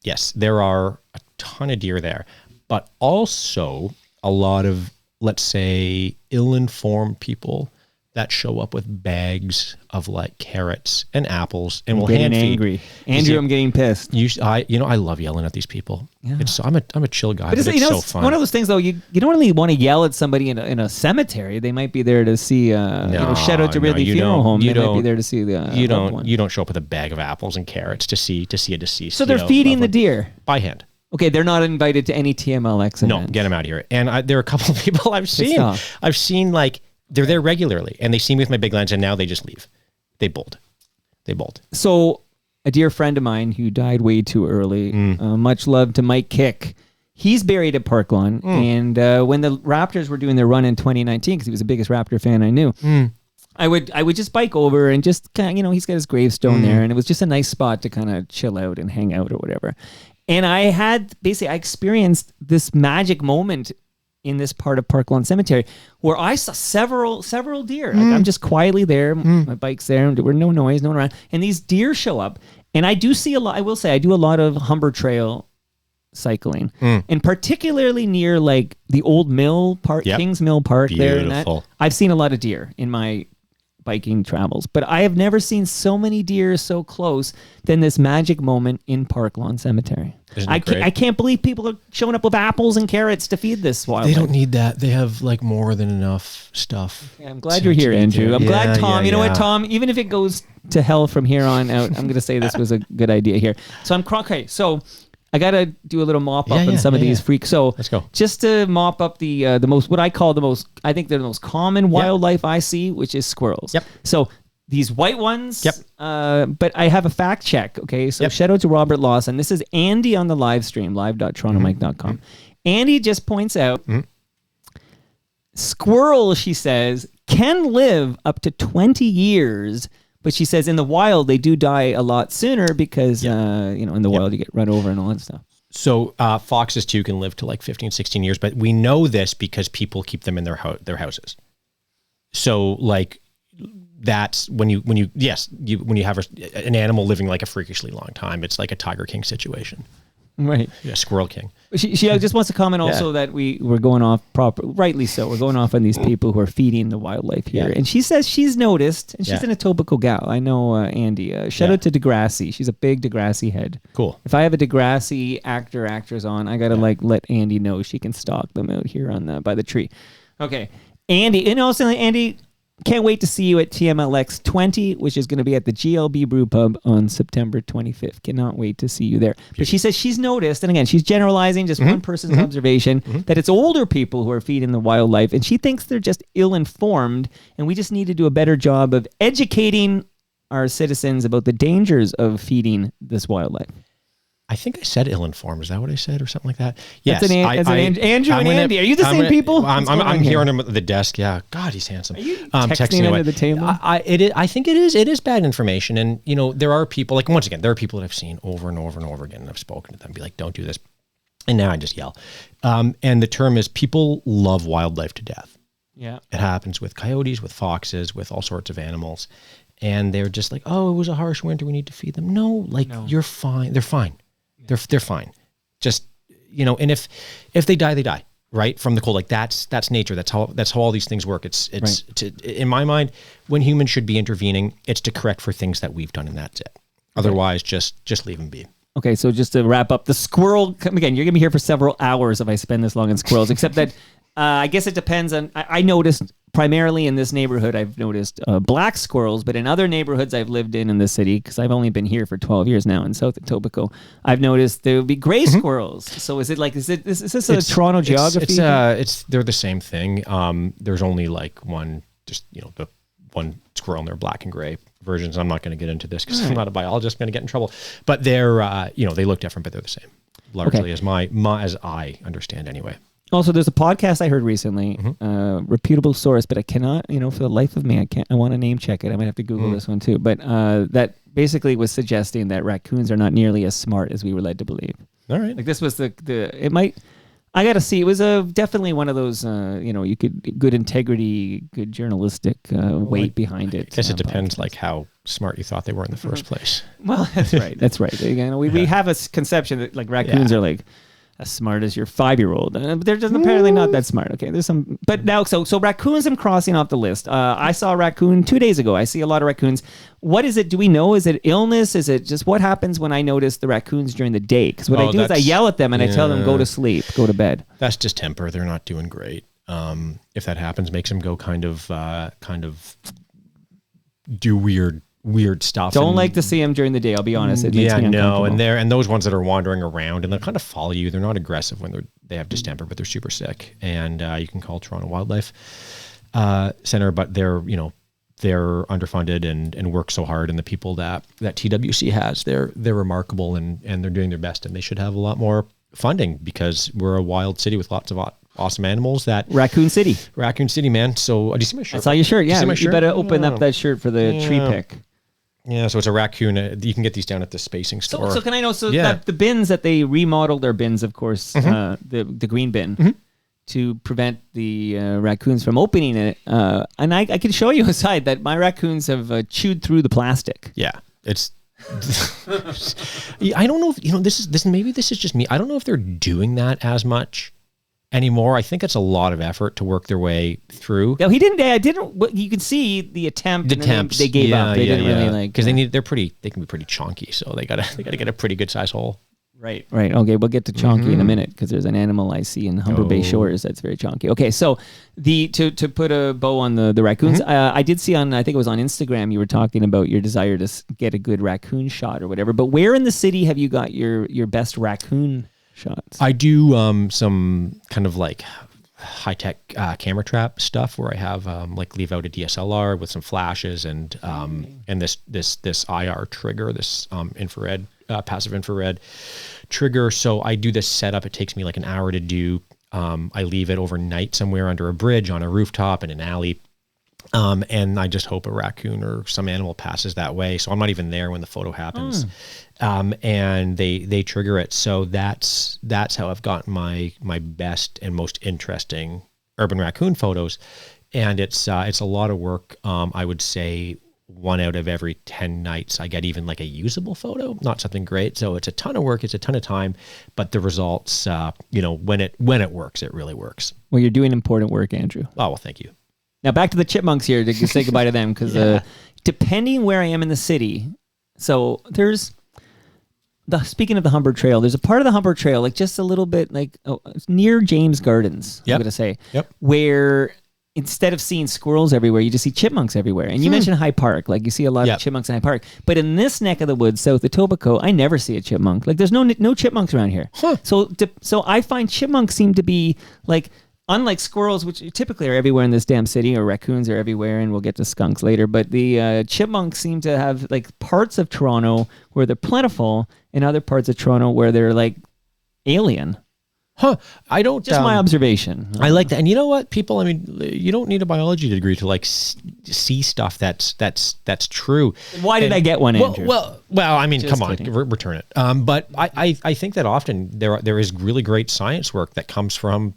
Yes, there are a ton of deer there, but also a lot of, let's say, ill-informed people that show up with bags of like carrots and apples and will hand feed. Angry. Andrew, I'm getting pissed. I love yelling at these people. Yeah. I'm a chill guy, but it's so fun. One of those things though, you don't really want to yell at somebody in a cemetery. They might be there to see shout out to Ridley Funeral Home. They might be there to see the you don't show up with a bag of apples and carrots to see a deceased. So they're feeding the deer by hand. Okay, they're not invited to any TMLX event. No, get them out of here. And there are a couple of people I've seen like they're there regularly, and they see me with my big lens, and now they just leave. They bolt. So a dear friend of mine who died way too early, much love to Mike Kick, he's buried at Park Lawn. And when the Raptors were doing their run in 2019, because he was the biggest Raptor fan I knew, I would just bike over and just kind of, he's got his gravestone there, and it was just a nice spot to kind of chill out and hang out or whatever. And I experienced this magic moment in this part of Park Lawn Cemetery where I saw several deer. Like I'm just quietly there, my bike's there, there were no noise, no one around, and these deer show up. And I do see a lot, I will say, I do a lot of Humber Trail cycling, and particularly near like the old mill park, Kings Mill Park. Beautiful. There. And I've seen a lot of deer in my biking travels, but I have never seen so many deer so close than this magic moment in Park Lawn Cemetery. I can't believe people are showing up with apples and carrots to feed this wildlife. They don't need that. They have like more than enough stuff. Okay, I'm glad you're here, Andrew. I'm glad, Tom. You know what, Tom? Even if it goes to hell from here on out, I'm going to say this was a good idea here. So so I got to do a little mop up on some of these freaks. So let's go. Just to mop up the most, what I call I think they're the most common wildlife I see, which is squirrels. Yep. So these white ones. Yep. But I have a fact check. Okay. So shout out to Robert Lawson. This is Andy on the live stream, live.torontomike.com. Andy just points out squirrels, she says, can live up to 20 years. But she says in the wild, they do die a lot sooner because, in the wild, you get run over and all that stuff. So foxes, too, can live to like 15, 16 years. But we know this because people keep them in their houses. So, like, that's when you have an animal living like a freakishly long time. It's like a Tiger King situation. Right. Yeah, Squirrel King. She just wants to comment also that we're going off rightly so. We're going off on these people who are feeding the wildlife here. Yeah. And she says she's noticed, and she's an Etobicoke gal. I know Andy. Shout out to Degrassi. She's a big Degrassi head. Cool. If I have a Degrassi actors on, I got to let Andy know she can stalk them out here by the tree. Okay. Andy, and also Andy, can't wait to see you at TMLX 20, which is going to be at the GLB Brew Pub on September 25th. Cannot wait to see you there. But she says she's noticed, and again, she's generalizing just one person's observation, that it's older people who are feeding the wildlife, and she thinks they're just ill-informed, and we just need to do a better job of educating our citizens about the dangers of feeding this wildlife. I think I said ill-informed. Is that what I said or something like that? Yes. Andrew and Andy. Are you the same people? I'm hearing him at the desk. Yeah. God, he's handsome. Are you texting under the table? I think it is. It is bad information. And, there are people, like, once again, there are people that I've seen over and over and over again, and I've spoken to them, be like, don't do this. And now I just yell. And the term is people love wildlife to death. Yeah. It happens with coyotes, with foxes, with all sorts of animals. And they're just like, oh, it was a harsh winter. We need to feed them. No, you're fine. They're fine. Yeah. They're fine. Just, and if they die, they die, right? From the cold. Like that's nature. That's how all these things work. It's right. In my mind, when humans should be intervening, it's to correct for things that we've done, and that's it. Otherwise, just leave them be. Okay, so just to wrap up, the squirrel, again, you're going to be here for several hours if I spend this long on squirrels, except that I guess it depends on, I noticed primarily in this neighborhood, I've noticed black squirrels, but in other neighborhoods I've lived in the city, because I've only been here for 12 years now in South Etobicoke, I've noticed there would be gray squirrels. So is this a Toronto geography? They're the same thing. There's only one, just, the one squirrel and they're black and gray versions. I'm not going to get into this because I'm not a biologist. I'm going to get in trouble. But they're, they look different, but they're the same, largely, as as I understand anyway. Also, there's a podcast I heard recently, reputable source, but I cannot, for the life of me, I want to name check it. I might have to Google this one too. But that basically was suggesting that raccoons are not nearly as smart as we were led to believe. All right. Like this was I got to see. It was definitely one of those, you could, good integrity, good journalistic weight behind it. I guess it depends how smart you thought they were in the first place. Well, that's right. That's right. We have a conception that raccoons are as smart as your 5-year-old. They're just apparently not that smart. Okay, there's some, but now, so raccoons I'm crossing off the list. I saw a raccoon 2 days ago. I see a lot of raccoons. What is it? Do we know? Is it illness? Is it just what happens when I notice the raccoons during the day? Because what I do is I yell at them and I tell them, go to sleep, go to bed. That's just temper. They're not doing great. If that happens, makes them go kind of do weird stuff. Don't like to see them during the day. I'll be honest. It makes me uncomfortable. And those ones that are wandering around and they kind of follow you. They're not aggressive when they have distemper, but they're super sick. And you can call Toronto Wildlife Center, but they're underfunded and work so hard. And the people that TWC has, they're remarkable and they're doing their best. And they should have a lot more funding because we're a wild city with lots of awesome animals. Raccoon City, man. So do you see my shirt? I saw your shirt. Yeah, you better open up that shirt for the tree pick. Yeah, so it's a raccoon. You can get these down at the spacing store. So can I know? So that the bins that they remodeled their bins, of course, the green bin, to prevent the raccoons from opening it. And I can show you a side that my raccoons have chewed through the plastic. Yeah, it's. I don't know if this. Maybe this is just me. I don't know if they're doing that as much anymore. I think it's a lot of effort to work their way through. No, he didn't. I didn't. You could see the attempt. The attempts. They gave up. They didn't really because they can be pretty chonky. So they gotta get a pretty good size hole. Right. Okay, we'll get to chonky in a minute because there's an animal I see in Humber Bay Shores that's very chonky. Okay, so to put a bow on the raccoons, I did see I think it was on Instagram, you were talking about your desire to get a good raccoon shot or whatever. But where in the city have you got your best raccoon shots? I do some kind of high-tech camera trap stuff where I have leave out a DSLR with some flashes and this IR trigger, this infrared passive infrared trigger. So I do this setup. It takes me an hour to do. I leave it overnight somewhere under a bridge, on a rooftop, in an alley. And I just hope a raccoon or some animal passes that way. So I'm not even there when the photo happens. And they trigger it. So that's how I've gotten my best and most interesting urban raccoon photos. And it's a lot of work. I would say 1 out of every 10 nights I get even a usable photo, not something great. So it's a ton of work, it's a ton of time, but the results, when it works, it really works. Well, you're doing important work, Andrew. Oh, well, thank you. Now back to the chipmunks here to say goodbye to them because depending where I am in the city, so there's speaking of the Humber Trail, there's a part of the Humber Trail, just a little bit near James Gardens, I'm going to say, where instead of seeing squirrels everywhere, you just see chipmunks everywhere. And you mentioned High Park, you see a lot of chipmunks in High Park. But in this neck of the woods, South Etobicoke, I never see a chipmunk. There's no chipmunks around here. Huh. So I find chipmunks seem to be unlike squirrels, which typically are everywhere in this damn city, or raccoons are everywhere, and we'll get to skunks later. But the chipmunks seem to have parts of Toronto where they're plentiful, and other parts of Toronto where they're alien. I don't. Just my observation. I like that. And you know what, people, I mean, you don't need a biology degree to like see stuff that's true. Why did I get one, Andrew? Well, I mean, Just come on, kidding. return it. But I think that often there is really great science work that comes from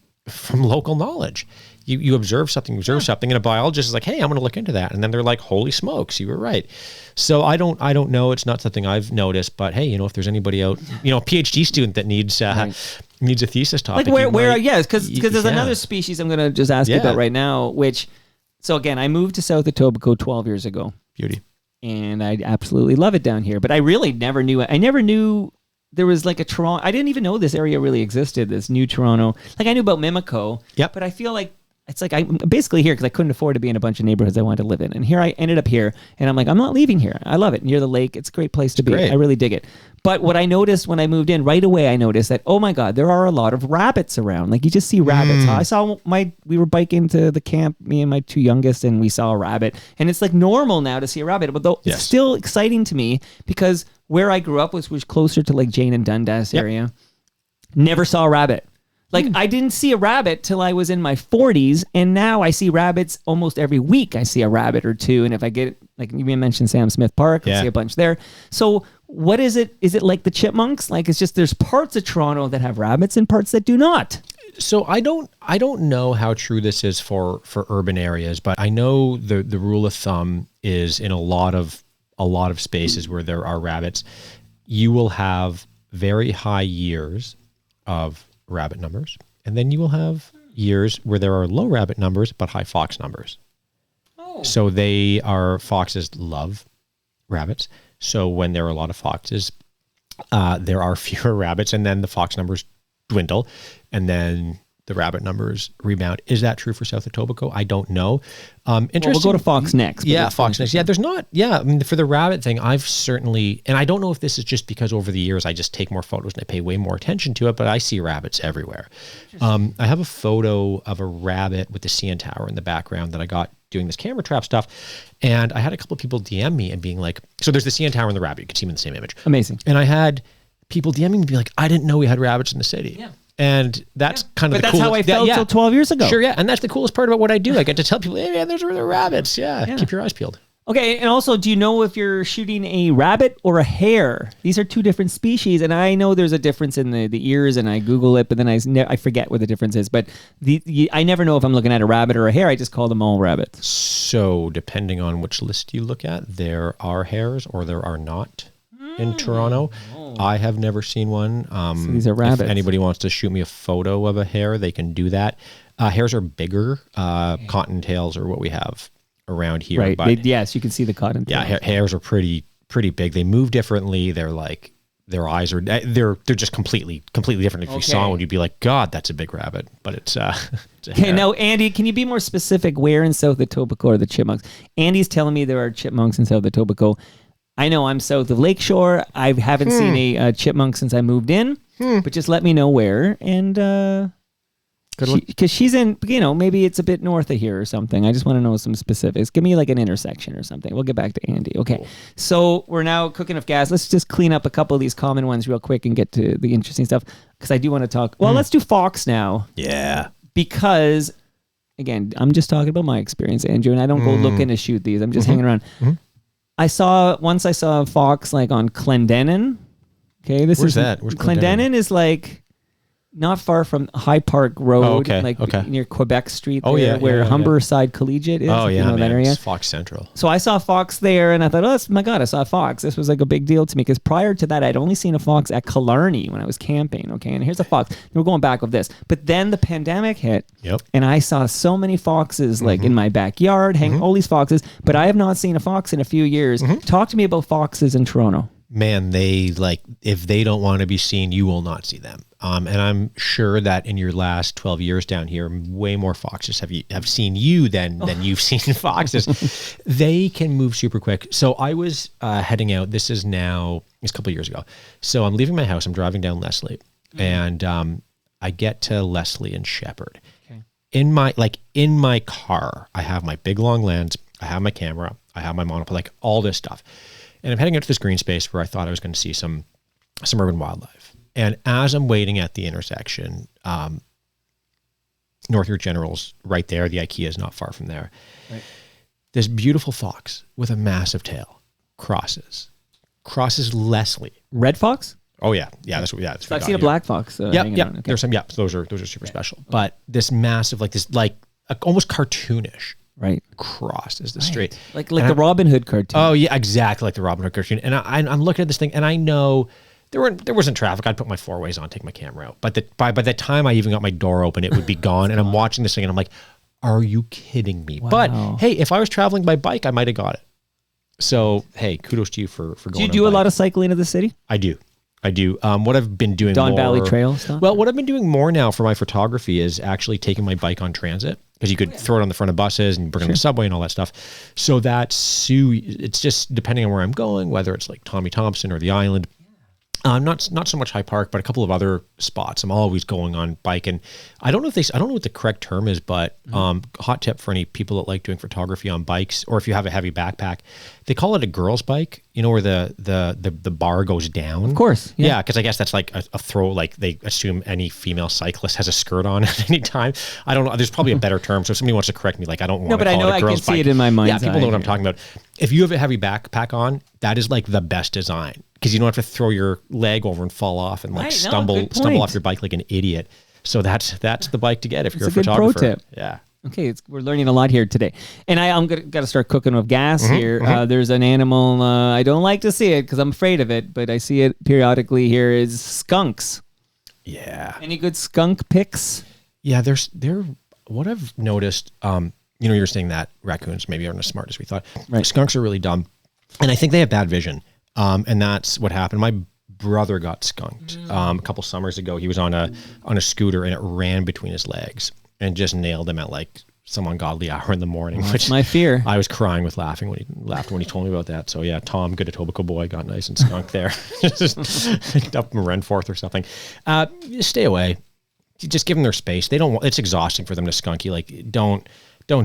local knowledge. You observe something, and a biologist is like, hey, I'm going to look into that. And then they're like, holy smokes, you were right. So I don't know. It's not something I've noticed, but hey, if there's anybody out, a PhD student that needs a thesis topic. Like because there's another species I'm going to just ask you about right now, so again, I moved to South Etobicoke 12 years ago. Beauty. And I absolutely love it down here. But I really never knew it. I never knew there was like a Toronto. I didn't even know this area really existed, this new Toronto. Like I knew about Mimico. Yep. But I feel like it's like I'm basically here because I couldn't afford to be in a bunch of neighborhoods I wanted to live in. And here I ended up here. And I'm like, I'm not leaving here. I love it. Near the lake. It's a great place to be. Great. I really dig it. But what I noticed when I moved in, right away, I noticed that, oh my God, there are a lot of rabbits around. Like you just see rabbits. I saw we were biking to the camp, me and my two youngest, and we saw a rabbit. And it's like normal now to see a rabbit, but though it's still exciting to me because where I grew up was closer to like Jane and Dundas area. Never saw a rabbit. Like I didn't see a rabbit till I was in my 40s, and now I see rabbits almost every week. I see a rabbit or two, and if I get, like you mentioned Sam Smith Park, I see a bunch there. So what is it? Is it like the chipmunks? Like it's just there's parts of Toronto that have rabbits and parts that do not. So I don't know how true this is for urban areas, but I know the rule of thumb is in a lot of spaces where there are rabbits, you will have very high years of rabbit numbers, and then you will have years where there are low rabbit numbers but high fox numbers. So foxes love rabbits. So when there are a lot of foxes, there are fewer rabbits, and then the fox numbers dwindle, and then the rabbit numbers rebound. Is that true for South Etobicoke? I don't know. Interesting. Well, we'll go to fox next. Yeah, fox next. Yeah, there's not. Yeah, I mean, for the rabbit thing, I've certainly, and I don't know if this is just because over the years I just take more photos and I pay way more attention to it, but I see rabbits everywhere. I have a photo of a rabbit with the CN Tower in the background that I got doing this camera trap stuff, and I had a couple of people DM me and being like, so there's the CN Tower and the rabbit. You can see them in the same image. Amazing. And I had people DM me and be like, I didn't know we had rabbits in the city. Yeah. And that's kind of but the that's coolest. how I felt till 12 years ago. Sure, yeah. And that's the coolest part about what I do. I get to tell people, hey, man, there's rabbits. Yeah, keep your eyes peeled. Okay, and also, do you know if you're shooting a rabbit or a hare? These are two different species, and I know there's a difference in the ears, and I Google it, but then I forget what the difference is. But I never know if I'm looking at a rabbit or a hare. I just call them all rabbits. So, depending on which list you look at, there are hares or there are not in Toronto. I have never seen one. So these are rabbits. If anybody wants to shoot me a photo of a hare, they can do that. Hares are bigger. Cottontails are what we have around here. Right. But yes, you can see the cottontail. yeah, hares are pretty big. They move differently. They're like, their eyes are, they're just completely different. If you saw one, you'd be like, God, that's a big rabbit. But it's a okay, now, Andy, can you be more specific? Where in South Etobicoke are the chipmunks? Andy's telling me there are chipmunks in South Etobicoke. I know I'm south of Lakeshore. I haven't seen a chipmunk since I moved in, but just let me know where. And because she's in, maybe it's a bit north of here or something. I just want to know some specifics. Give me like an intersection or something. We'll get back to Andy. Okay. Cool. So we're now cooking up gas. Let's just clean up a couple of these common ones real quick and get to the interesting stuff. Because I do want to talk. Well, let's do fox now. Yeah. Because, again, I'm just talking about my experience, Andrew, and I don't go looking to shoot these. I'm just hanging around. I saw a fox like on Clendenin. Okay, Where's that? Where's Clendenin is like not far from High Park Road, near Quebec Street, where Humberside Collegiate is. Oh yeah, that area. It's Fox Central. So I saw a fox there, and I thought, oh, my God, I saw a fox. This was like a big deal to me because prior to that, I'd only seen a fox at Killarney when I was camping. Okay, and here's a fox. And we're going back with this, but then the pandemic hit, and I saw so many foxes like in my backyard, all these foxes, but I have not seen a fox in a few years. Talk to me about foxes in Toronto. Man, they if they don't want to be seen, you will not see them. And I'm sure that in your last 12 years down here, way more foxes have seen you than you've seen foxes. They can move super quick. So I was heading out. It's a couple of years ago. So I'm leaving my house. I'm driving down Leslie, and I get to Leslie and Shepherd. Okay. In my car, I have my big long lens. I have my camera. I have my monopod, all this stuff. And I'm heading out to this green space where I thought I was going to see some urban wildlife. And as I'm waiting at the intersection, North York General's right there. The IKEA is not far from there. Right. This beautiful fox with a massive tail crosses Leslie. Red fox? Oh yeah. That's what. Yeah, I've seen a black fox. Yep. Okay. There's some. Yep. Those are super special. But this massive, almost cartoonish, right, crosses the street, like the Robin Hood cartoon. Oh yeah, exactly, like the Robin Hood cartoon. And I'm looking at this thing, and I know there wasn't traffic. I'd put my 4-ways on, take my camera out. But by the time I even got my door open, it would be gone. And I'm watching this thing, and I'm like, are you kidding me? Wow. But hey, if I was traveling by bike, I might have got it. So hey, kudos to you for going. Do you do a lot of cycling in the city? I do. What I've been doing Don Valley Trail stuff? Well, what I've been doing more now for my photography is actually taking my bike on transit, because you could throw it on the front of buses and bring it on the subway and all that stuff. So it's just depending on where I'm going, whether it's like Tommy Thompson or the Island. Not so much High Park, but a couple of other spots. I'm always going on bike, and I don't know what the correct term is, but hot tip for any people that like doing photography on bikes, or if you have a heavy backpack, they call it a girl's bike. You know, where the bar goes down. Of course, yeah, because I guess that's like a throw. Like they assume any female cyclist has a skirt on at any time. I don't know. There's probably a better term. So if somebody wants to correct me, like I don't want to call it a girl's bike. No, but I know I can see it in my mind. Yeah, people know what I'm talking about. If you have a heavy backpack on, that is like the best design, because you don't have to throw your leg over and fall off and stumble off your bike like an idiot. So that's the bike to get if you're a photographer. Pro tip. Yeah. Okay, we're learning a lot here today, and I'm got to start cooking with gas here. There's an animal I don't like to see it because I'm afraid of it, but I see it periodically here. Is skunks. Yeah. Any good skunk pics? Yeah, they're what I've noticed. You're saying that raccoons maybe aren't as smart as we thought. Right. Skunks are really dumb, and I think they have bad vision. And that's what happened. My brother got skunked a couple summers ago. He was on a scooter, and it ran between his legs and just nailed him at like some ungodly hour in the morning. Well, that's my fear. I was crying with laughing when he told me about that. So yeah, Tom, good Etobicoke boy, got nice and skunked there. Just up in Renforth or something. Stay away. Just give them their space. They don't want. It's exhausting for them to skunk you. Like don't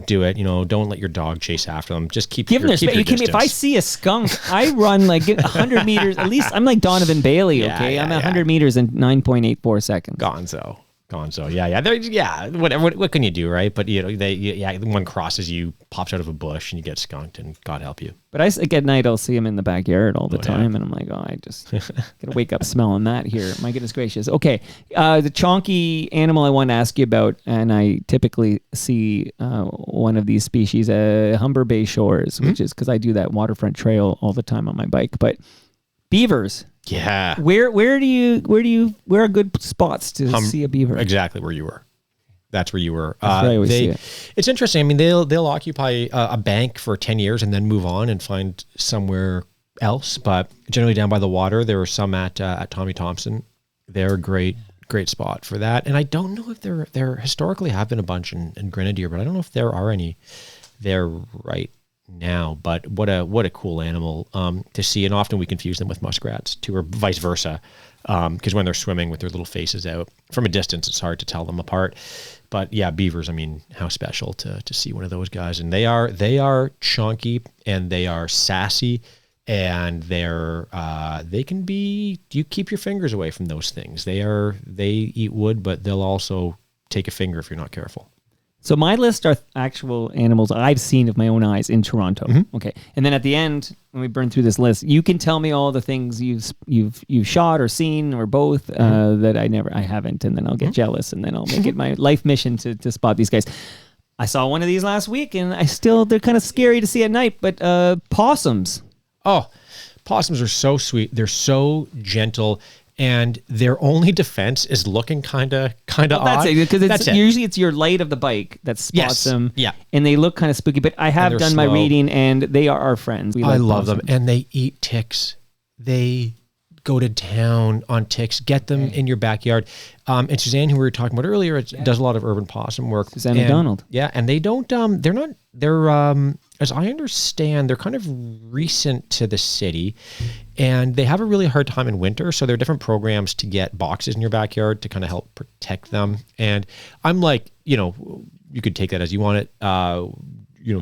do it. Don't let your dog chase after them. Just give them their space. If I see a skunk, I run like 100 meters. At least I'm like Donovan Bailey. Okay, I'm 100 meters in 9.84 seconds. Gonzo. Yeah. Whatever. What can you do, right? But one crosses you, pops out of a bush, and you get skunked, and God help you. But at night I'll see him in the backyard all the time, and I'm like, I just gotta wake up smelling that here. My goodness gracious. Okay, the chonky animal I want to ask you about, and I typically see one of these species, Humber Bay Shores, which is because I do that waterfront trail all the time on my bike, but. Beavers. Yeah. Where are good spots to see a beaver? Exactly where you were. That's where you were. That's where I always see it. It's interesting. I mean, they'll occupy a bank for 10 years and then move on and find somewhere else. But generally down by the water, there are some at Tommy Thompson. They're a great spot for that. And I don't know if there historically have been a bunch in Grenadier, but I don't know if there are any there right now. But what a cool animal to see, and often we confuse them with muskrats too, or vice versa, because when they're swimming with their little faces out from a distance, it's hard to tell them apart. But yeah, beavers, I mean, how special to see one of those guys. And they are chunky, and they are sassy, and they can be, you keep your fingers away from those things. They eat wood, but they'll also take a finger if you're not careful. So my list are actual animals I've seen with my own eyes in Toronto. Mm-hmm. Okay, and then at the end, when we burn through this list, you can tell me all the things you've shot or seen or both that I haven't, and then I'll get jealous, and then I'll make it my life mission to spot these guys. I saw one of these last week, and they're kind of scary to see at night. But possums. Oh, possums are so sweet. They're so gentle. And their only defense is looking kind of odd. That's it, because usually it's your light of the bike that spots them. Yeah, and they look kind of spooky. But I have done my reading, and they are our friends. I love them, and they eat ticks. They go to town on ticks. Get them in your backyard. And Suzanne, who we were talking about earlier, does a lot of urban possum work. Suzanne McDonald. Yeah, and they don't. They're as I understand, they're kind of recent to the city, and they have a really hard time in winter. So there are different programs to get boxes in your backyard to kind of help protect them. And I'm like, you could take that as you want it.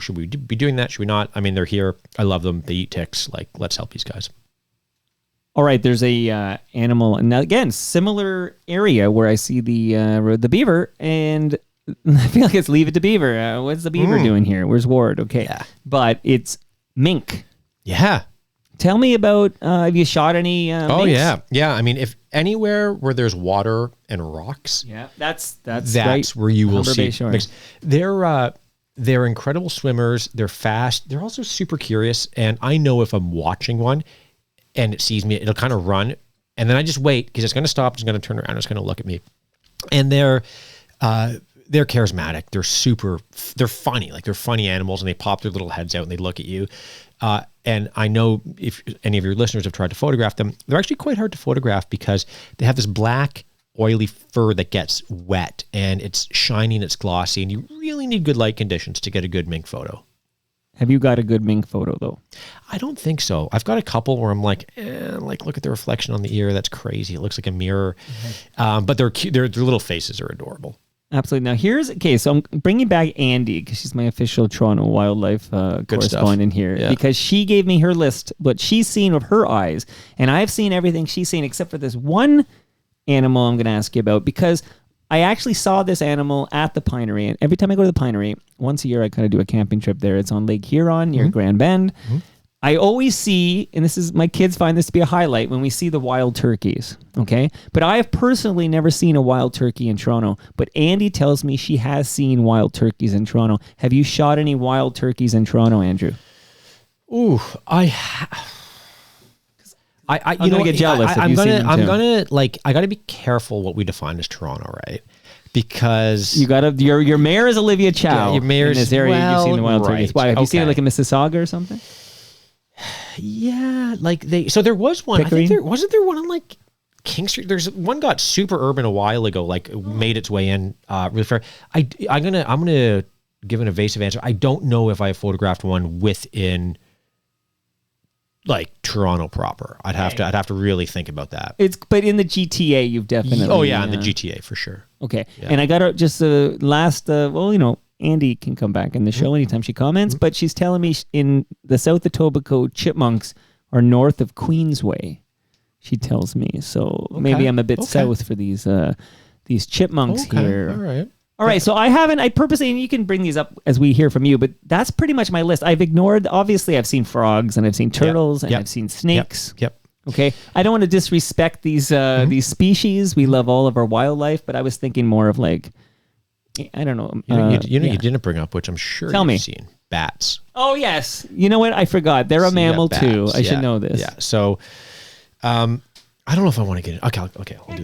Should we be doing that? Should we not? I mean, they're here. I love them. They eat ticks. Like, let's help these guys. All right, there's a animal, and now again, similar area where I see the beaver, and I feel like it's Leave It to Beaver. What's the beaver doing here? Where's Ward? Okay, Yeah. But it's mink. Yeah. Tell me about, have you shot any Oh, minks? yeah. I mean, if anywhere where there's water and rocks, Yeah, that's that's where you will Humber Bay see Shore. minks. They're incredible swimmers. They're fast. They're also super curious. And I know if I'm watching one and it sees me, it'll kind of run. And then I just wait because it's going to stop. It's going to turn around. It's going to look at me. And they're charismatic. They're funny. Like they're funny animals, and they pop their little heads out and they look at you. And I know if any of your listeners have tried to photograph them, they're actually quite hard to photograph because they have this black, oily fur that gets wet, and it's shiny and it's glossy, and you really need good light conditions to get a good mink photo. Have you got a good mink photo though? I don't think so. I've got a couple where I'm like, look at the reflection on the ear. That's crazy. It looks like a mirror. But they're cute. Their little faces are adorable. Absolutely. Now so I'm bringing back Andy because she's my official Toronto wildlife correspondent here, because she gave me her list, what she's seen with her eyes, and I've seen everything she's seen except for this one animal I'm going to ask you about, because I actually saw this animal at the Pinery, and every time I go to the Pinery, once a year I kind of do a camping trip there. It's on Lake Huron near Grand Bend. I always see, and my kids find this to be a highlight, when we see the wild turkeys, okay? But I have personally never seen a wild turkey in Toronto, but Andy tells me she has seen wild turkeys in Toronto. Have you shot any wild turkeys in Toronto, Andrew? Ooh, I'm gonna get jealous. I got to be careful what we define as Toronto, right? Because your mayor is Olivia Chow. Yeah, your mayor's in this area. You've seen the wild turkeys. Why? Have you seen it like in Mississauga or something? Yeah, so there was one. Pickering? I think wasn't there one on like King Street. There's one got super urban a while ago, like made its way in really far. I'm gonna give an evasive answer. I don't know if I have photographed one within like Toronto proper. I'd have to really think about that. But in the GTA, you've definitely. Oh yeah, in the GTA for sure. Okay, Yeah. and I got just last. Andy can come back in the show anytime she comments, but she's telling me in the South Etobicoke chipmunks are north of Queensway. She tells me, so maybe I'm a bit south for these chipmunks here. All right. So I purposely, and you can bring these up as we hear from you, but that's pretty much my list. I've ignored, obviously I've seen frogs and I've seen turtles and I've seen snakes. Yep. Okay. I don't want to disrespect these species. We love all of our wildlife, but I was thinking more of like, I don't know. You didn't bring up, which I'm sure you've seen. Bats. Oh, yes. You know what? I forgot. They're a mammal too. I should know this. Yeah. So, I don't know if I want to get it. Okay.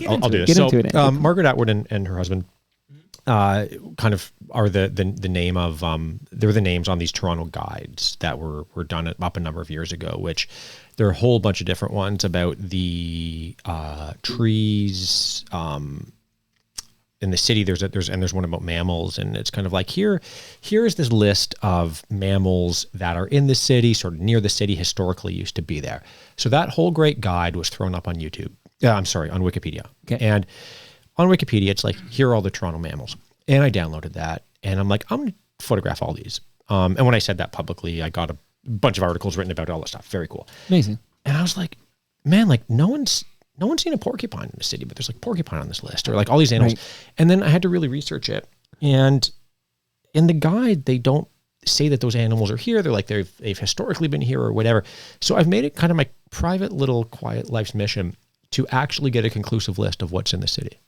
I'll do this. Get into it. Margaret Atwood and her husband kind of are the name of, they're the names on these Toronto guides that were done up a number of years ago, which there are a whole bunch of different ones about the trees, in the city. There's one about mammals, and it's kind of like here's this list of mammals that are in the city, sort of near the city, historically used to be there. So that whole great guide was thrown up on YouTube. On Wikipedia. Okay. And on Wikipedia, it's like, here are all the Toronto mammals. And I downloaded that, and I'm like, I'm going to photograph all these. And when I said that publicly, I got a bunch of articles written about all this stuff. Very cool. Amazing. And I was like, man, like no one's seen a porcupine in the city, but there's like porcupine on this list, or like all these animals. Right. And then I had to really research it. And in the guide, they don't say that those animals are here. They're like, they've historically been here or whatever. So I've made it kind of my private little quiet life's mission to actually get a conclusive list of what's in the city.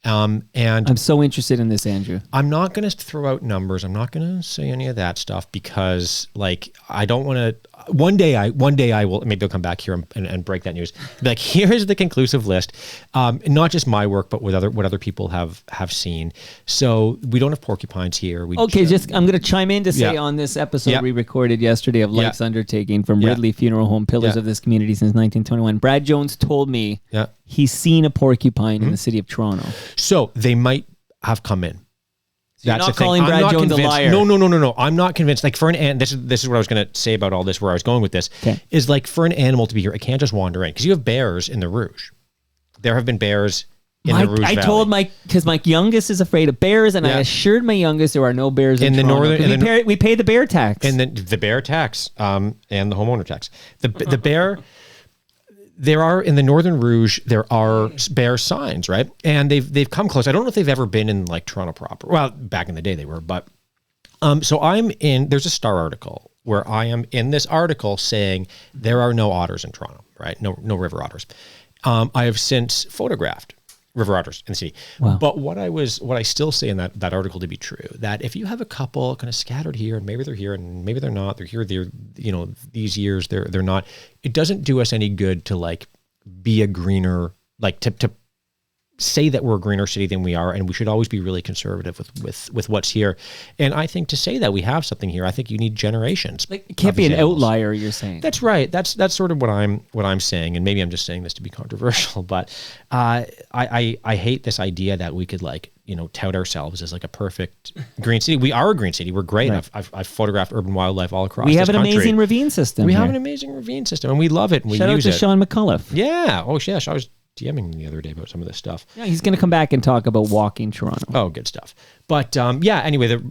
And I'm so interested in this, Andrew. I'm not going to throw out numbers. I'm not going to say any of that stuff because, like, I don't want to. One day I will. Maybe I'll come back here and break that news. Be like, here's the conclusive list, not just my work, but what other people have seen. So we don't have porcupines here. I'm going to chime in to say on this episode we recorded yesterday of Life's Undertaking from Ridley Funeral Home, Pillars of this Community since 1921. Brad Jones told me he's seen a porcupine in the city of Toronto. So they might have come in. So you're not calling Brad Jones a liar. No. I'm not convinced. Like for an this is what I was going to say about all this. Where I was going with this is like for an animal to be here, it can't just wander in because you have bears in the Rouge. There have been bears in the Rouge Valley. I told because my youngest is afraid of bears, and I assured my youngest there are no bears in the northern. We pay the bear tax, and then the bear tax, and the homeowner tax. The bear. there are in the Northern Rouge, there are bear signs, right? And they've come close. I don't know if they've ever been in like Toronto proper. Well, back in the day they were, but so there's a Star article where I am in this article saying there are no otters in Toronto, right? No river otters. I have since photographed river otters in the city. Wow. But what I still say in that article to be true, that if you have a couple kind of scattered here, and maybe they're here and maybe they're not, they're here, these years they're not, it doesn't do us any good to like be a greener, like to say that we're a greener city than we are, and we should always be really conservative with what's here. And I think to say that we have something here, I think you need generations. Like it can't be an outlier, you're saying. That's right. That's sort of what I'm saying, and maybe I'm just saying this to be controversial, but I hate this idea that we could like tout ourselves as like a perfect green city. We are a green city. We're great. Right. I've photographed urban wildlife all across. We have this an country. amazing ravine system. We here. have an amazing ravine system, and we love it. And Shout we use out to it. Sean McCullough. Yeah. Oh yeah. I was DMing the other day about some of this stuff. Yeah, he's going to come back and talk about walking Toronto. Oh, good stuff. But anyway, the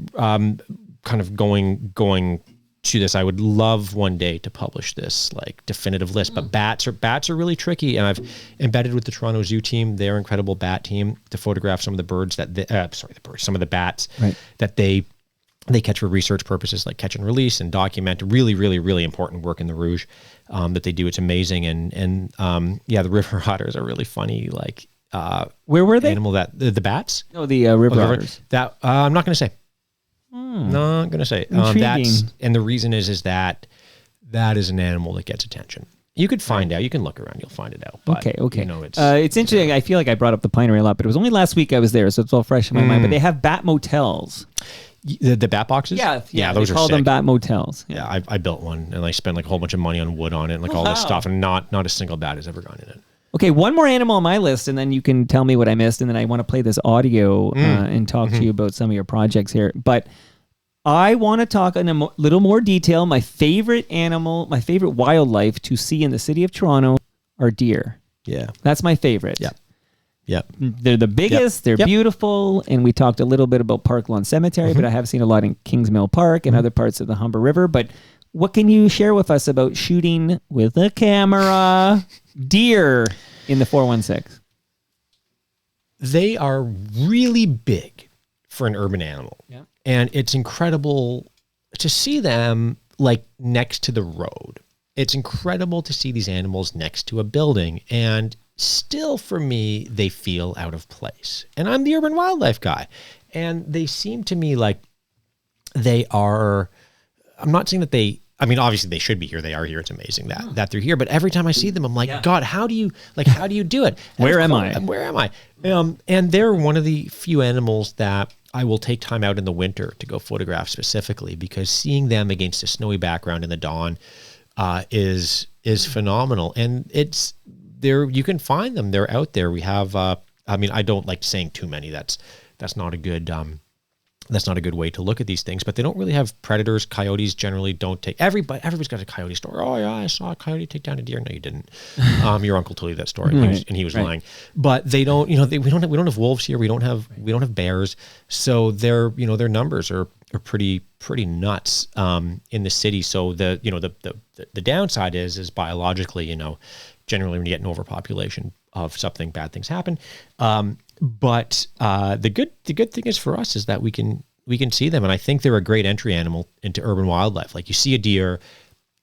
kind of going to this, I would love one day to publish this like definitive list. But bats are really tricky, and I've embedded with the Toronto Zoo team, their incredible bat team, to photograph some of the birds some of the bats that they catch for research purposes, like catch and release, and document really, really, really important work in the Rouge that they do. It's amazing. And the river otters are really funny. Like, where were they? Animal that the bats? No, the river otters. That I'm not going to say. Not going to say. And the reason is that is an animal that gets attention. You could find out. You can look around. You'll find it out. But, okay. It's interesting. I feel like I brought up the Pinery a lot, but it was only last week I was there, so it's all fresh in my mind. But they have bat motels. The bat boxes? Yeah, those they are call sick. them bat motels. Yeah, I built one, and I spent like a whole bunch of money on wood on it, and like all this stuff, and not a single bat has ever gone in it. Okay, one more animal on my list, and then you can tell me what I missed, and then I want to play this audio and talk to you about some of your projects here. But I want to talk in a little more detail. My favorite animal, my favorite wildlife to see in the city of Toronto are deer. Yeah. That's my favorite. Yeah. Yep. They're the biggest, they're beautiful, and we talked a little bit about Park Lawn Cemetery, but I have seen a lot in Kingsmill Park and other parts of the Humber River. But what can you share with us about shooting with a camera deer in the 416? They are really big for an urban animal. Yeah. And it's incredible to see them like next to the road. It's incredible to see these animals next to a building, and still for me, they feel out of place. And I'm the urban wildlife guy, and they seem to me like they are, I'm not saying that obviously they should be here. They are here. It's amazing that they're here. But every time I see them, I'm like, God, how do you do it? Where am I? Where am I? And they're one of the few animals that I will take time out in the winter to go photograph specifically, because seeing them against a snowy background in the dawn is phenomenal. And it's there. You can find them. They're out there. We have. I don't like saying too many. That's not a good. That's not a good way to look at these things, but they don't really have predators. Coyotes generally don't take. Everybody's got a coyote story. Oh yeah, I saw a coyote take down a deer. No, you didn't. Your uncle told you that story, and he was lying. But they don't. We don't have wolves here. We don't have bears. So their numbers are pretty nuts in the city. So the downside is biologically, generally when you get an overpopulation of something, bad things happen. But the good thing is for us is that we can see them, and I think they're a great entry animal into urban wildlife. Like you see a deer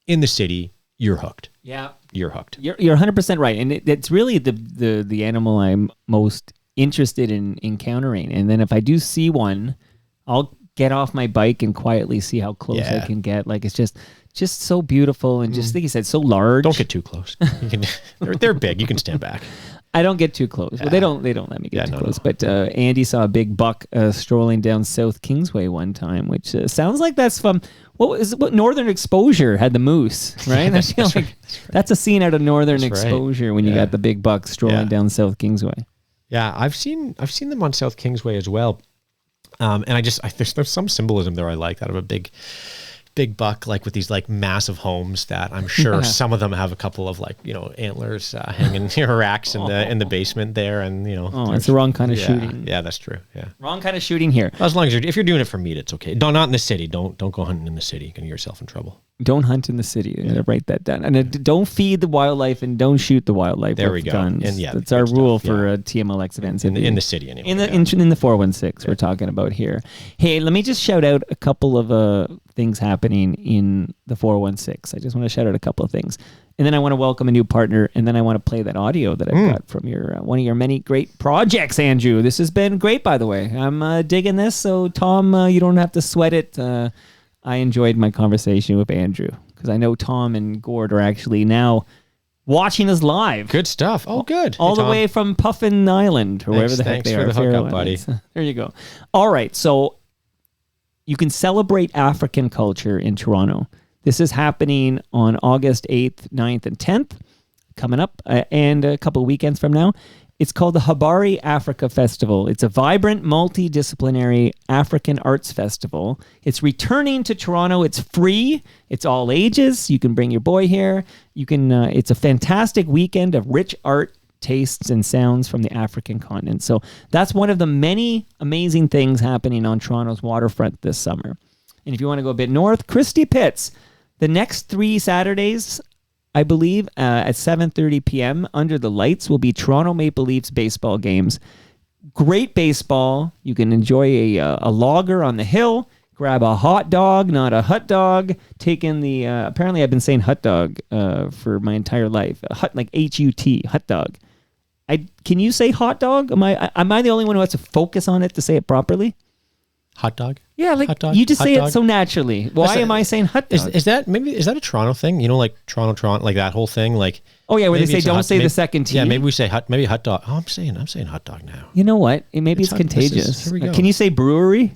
in the city, you're hooked. Yeah, you're hooked. You're 100% right, and it's really the animal I'm most interested in encountering. And then if I do see one, I'll get off my bike and quietly see how close I can get. Like it's just so beautiful, and just like you said, so large. Don't get too close. You can. They're big. You can stand back. I don't get too close. Well, they don't let me get too close. No. But Andy saw a big buck strolling down South Kingsway one time, which sounds like that's from what Northern Exposure had the moose, right? I feel like that's a scene out of Northern Exposure when you got the big buck strolling down South Kingsway. Yeah, I've seen them on South Kingsway as well, and there's some symbolism there I like out of a big buck, like with these like massive homes that I'm sure some of them have a couple of antlers hanging racks in the basement there, and it's the wrong kind of shooting. Yeah, that's true. Yeah, wrong kind of shooting here. As long as if you're doing it for meat, it's okay. Not in the city. Don't go hunting in the city. You can get yourself in trouble. Don't hunt in the city. I'm gonna write that down. And don't feed the wildlife and don't shoot the wildlife. There with we go. Guns. And that's our rule for TMLX events in the city anyway. In the 416 we're talking about here. Hey, let me just shout out a couple of things happening in the 416. I just want to shout out a couple of things, and then I want to welcome a new partner, and then I want to play that audio that I've got from your one of your many great projects, Andrew. This has been great, by the way. I'm digging this. So Tom, you don't have to sweat it. I enjoyed my conversation with Andrew because I know Tom and Gord are actually now watching us live. Good stuff. Oh, good. All the way from Puffin Island or wherever the heck they are. Thanks for the hookup, buddy. There you go. All right. So you can celebrate African culture in Toronto. This is happening on August 8th, 9th, and 10th coming up and a couple of weekends from now. It's called the Habari Africa Festival. It's a vibrant, multidisciplinary African arts festival. It's returning to Toronto. It's free. It's all ages. You can bring your boy here. You can. It's a fantastic weekend of rich art, tastes, and sounds from the African continent. So that's one of the many amazing things happening on Toronto's waterfront this summer. And if you want to go a bit north, Christie Pitts. The next 3 Saturdays, I believe, at 7:30 p.m. under the lights will be Toronto Maple Leafs baseball games. Great baseball. You can enjoy a lager on the hill, grab a hot dog, not a hot dog, take in the, apparently I've been saying hot dog for my entire life. Hut, like H-U-T, hot dog. Can you say hot dog? Am I the only one who has to focus on it to say it properly? Hot dog? Yeah, like hot dog? You just hot say dog? it so naturally. Why am I saying hot dog? Is that a Toronto thing? You know, like Toronto, like that whole thing, like. Oh yeah, where they say don't say the second T. Yeah, maybe we say hot dog. Oh, I'm saying hot dog now. You know what? Maybe it's contagious. Here we go. Can you say brewery?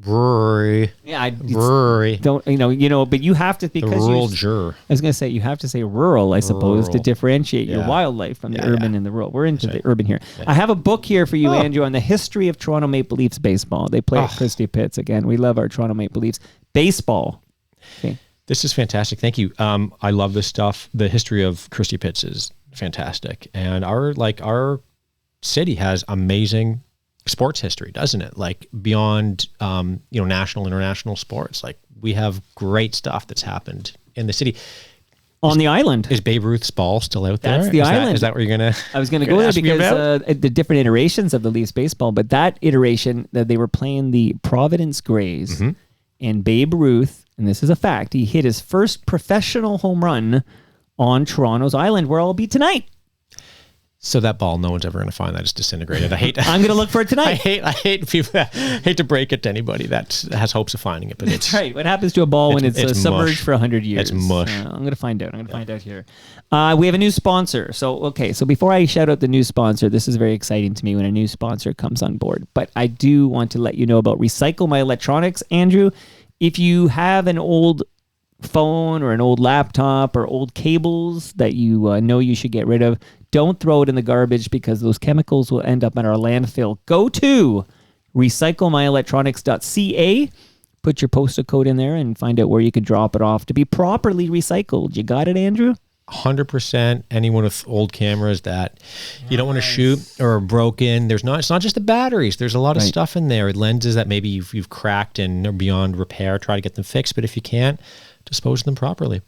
Brewery. Yeah, brewery. Don't but you have to because the rural juror. I was going to say you have to say rural, I suppose, to differentiate your Yeah. wildlife from the urban and the rural. We're into the That's urban here. I have a book here for you, Andrew, on the history of Toronto Maple Leafs baseball. They play at Christie Pitts again. We love our Toronto Maple Leafs baseball. Okay. This is fantastic. Thank you. I love this stuff. The history of Christie Pitts is fantastic, and our city has amazing sports history, doesn't it? Like beyond national, international sports. Like we have great stuff that's happened in the city. On the island. Is Babe Ruth's ball still out there? That's the island. Is that where you're gonna? I was gonna go there because the different iterations of the Leafs baseball, but that iteration that they were playing the Providence Grays and Babe Ruth, and this is a fact, he hit his first professional home run on Toronto's island, where I'll be tonight. So that ball, no one's ever going to find that. It's disintegrated. I'm going to look for it tonight. I hate people. Hate to break it to anybody that has hopes of finding it, but it's right. What happens to a ball when it's submerged for 100 years? It's mush. I'm going to find out. Find out here. We have a new sponsor. So before I shout out the new sponsor, this is very exciting to me when a new sponsor comes on board. But I do want to let you know about Recycle My Electronics, Andrew. If you have an old phone or an old laptop or old cables that you know you should get rid of, don't throw it in the garbage because those chemicals will end up in our landfill. Go to recyclemyelectronics.ca. Put your postal code in there and find out where you can drop it off to be properly recycled. You got it, Andrew? 100%. Anyone with old cameras that you don't want to shoot or are broken. It's not just the batteries. There's a lot of stuff in there. Lenses that maybe you've cracked and are beyond repair. Try to get them fixed. But if you can't, dispose of them properly.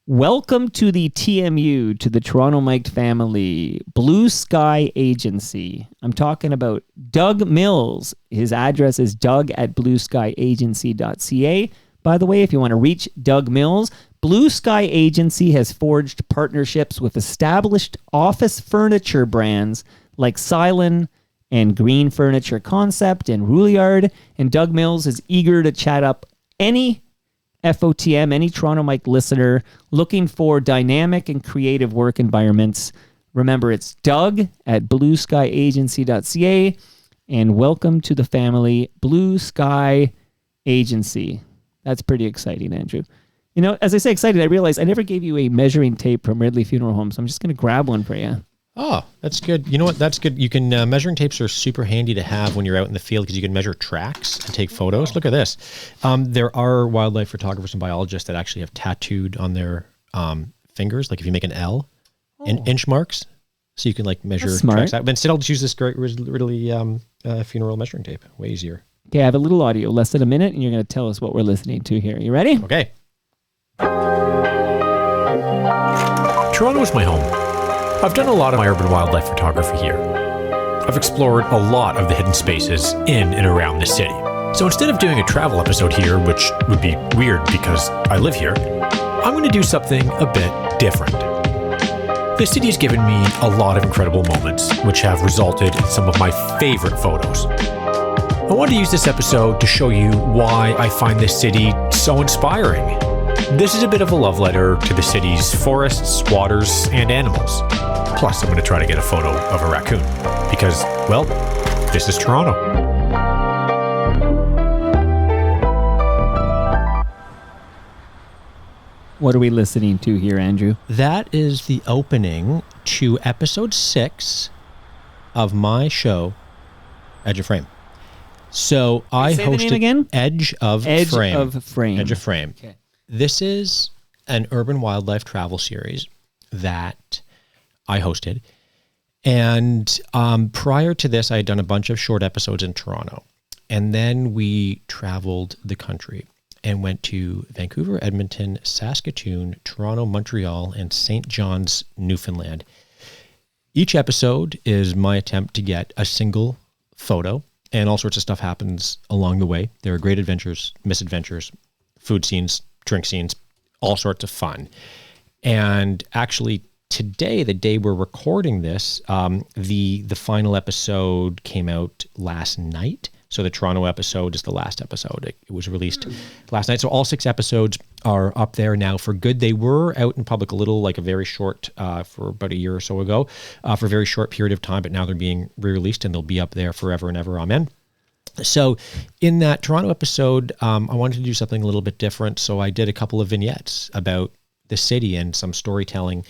Welcome to the TMU, to the Toronto Mic'd family, Blue Sky Agency. I'm talking about Doug Mills. His address is doug@blueskyagency.ca. By the way, if you want to reach Doug Mills, Blue Sky Agency has forged partnerships with established office furniture brands like Silent and Green Furniture Concept and Rouliard, and Doug Mills is eager to chat up any FOTM, any Toronto Mic listener looking for dynamic and creative work environments. Remember, it's doug@blueskyagency.ca, and welcome to the family, Blue Sky Agency. That's pretty exciting, Andrew. You know, as I say excited, I realize I never gave you a measuring tape from Ridley Funeral Home, so I'm just going to grab one for you. Oh, that's good. You know what? That's good. You can measuring tapes are super handy to have when you're out in the field because you can measure tracks and take photos. Look at this. There are wildlife photographers and biologists that actually have tattooed on their fingers, like if you make an L, inch marks, so you can like measure tracks out. But instead, I'll just use this great Ridley funeral measuring tape. Way easier. Okay, I have a little audio, less than a minute, and you're going to tell us what we're listening to here. You ready? Okay. Toronto is my home. I've done a lot of my urban wildlife photography here. I've explored a lot of the hidden spaces in and around the city. So instead of doing a travel episode here, which would be weird because I live here, I'm going to do something a bit different. The city has given me a lot of incredible moments, which have resulted in some of my favorite photos. I want to use this episode to show you why I find this city so inspiring. This is a bit of a love letter to the city's forests, waters, and animals. Plus, I'm going to try to get a photo of a raccoon because, well, this is Toronto. What are we listening to here, Andrew? That is the opening to episode 6 of my show, Edge of Frame. So I Say the name hosted again? Edge of Edge Frame. of Frame. Edge of Frame. Okay. This is an urban wildlife travel series that I hosted. And prior to this, I had done a bunch of short episodes in Toronto. And then we traveled the country and went to Vancouver, Edmonton, Saskatoon, Toronto, Montreal, and St. John's, Newfoundland. Each episode is my attempt to get a single photo, and all sorts of stuff happens along the way. There are great adventures, misadventures, food scenes, drink scenes, all sorts of fun. And actually today, the day we're recording this, the final episode came out last night. So the Toronto episode is the last episode. It was released last night. So all 6 episodes are up there now for good. They were out in public a very short, for about a year or so ago, for a very short period of time, but now they're being re-released and they'll be up there forever and ever. Amen. So in that Toronto episode, I wanted to do something a little bit different. So I did a couple of vignettes about the city and some storytelling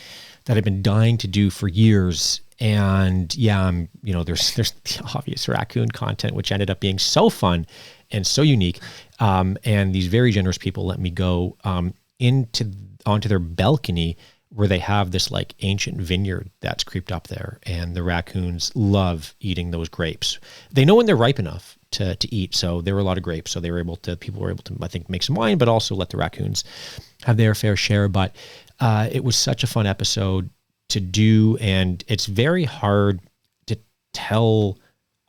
that I've been dying to do for years. And yeah, there's the obvious raccoon content, which ended up being so fun and so unique. And these very generous people let me go onto their balcony where they have this like ancient vineyard that's creeped up there. And the raccoons love eating those grapes. They know when they're ripe enough to eat. So there were a lot of grapes. So people were able to, I think, make some wine, but also let the raccoons have their fair share. But it was such a fun episode to do, and it's very hard to tell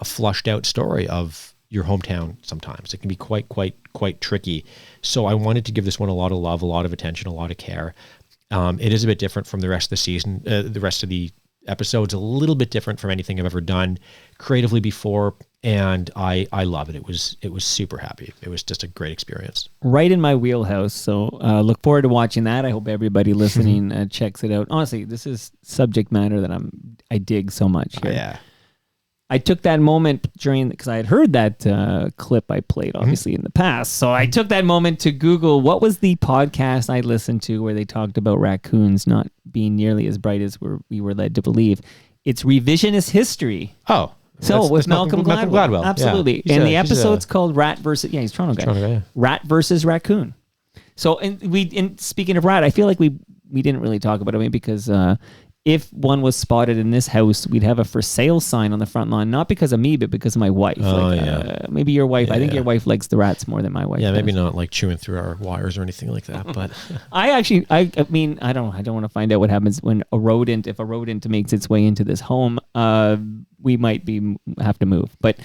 a flushed out story of your hometown sometimes. It can be quite tricky. So I wanted to give this one a lot of love, a lot of attention, a lot of care. It is a bit different from the rest of the season, the rest of the episodes, a little bit different from anything I've ever done creatively before, and I love it. It was super happy. It was just a great experience. Right in my wheelhouse. So look forward to watching that. I hope everybody listening checks it out. Honestly, this is subject matter that I dig so much here. Yeah. I took that moment because I had heard that clip I played obviously in the past. So I took that moment to Google what was the podcast I listened to where they talked about raccoons not being nearly as bright as we were led to believe. It's Revisionist History. Oh. So with Malcolm Gladwell. Absolutely. Yeah. And the episode's called Rat versus, he's a Toronto guy. Toronto guy, yeah. Rat versus Raccoon. So, and speaking of rat, I feel like we didn't really talk about it because if one was spotted in this house, we'd have a for sale sign on the front lawn, not because of me, but because of my wife. Maybe your wife, I think your wife likes the rats more than my wife. Yeah, does. maybe not like chewing through our wires or anything like that, but I mean, I don't want to find out what happens when if a rodent makes its way into this home, we might have to move. But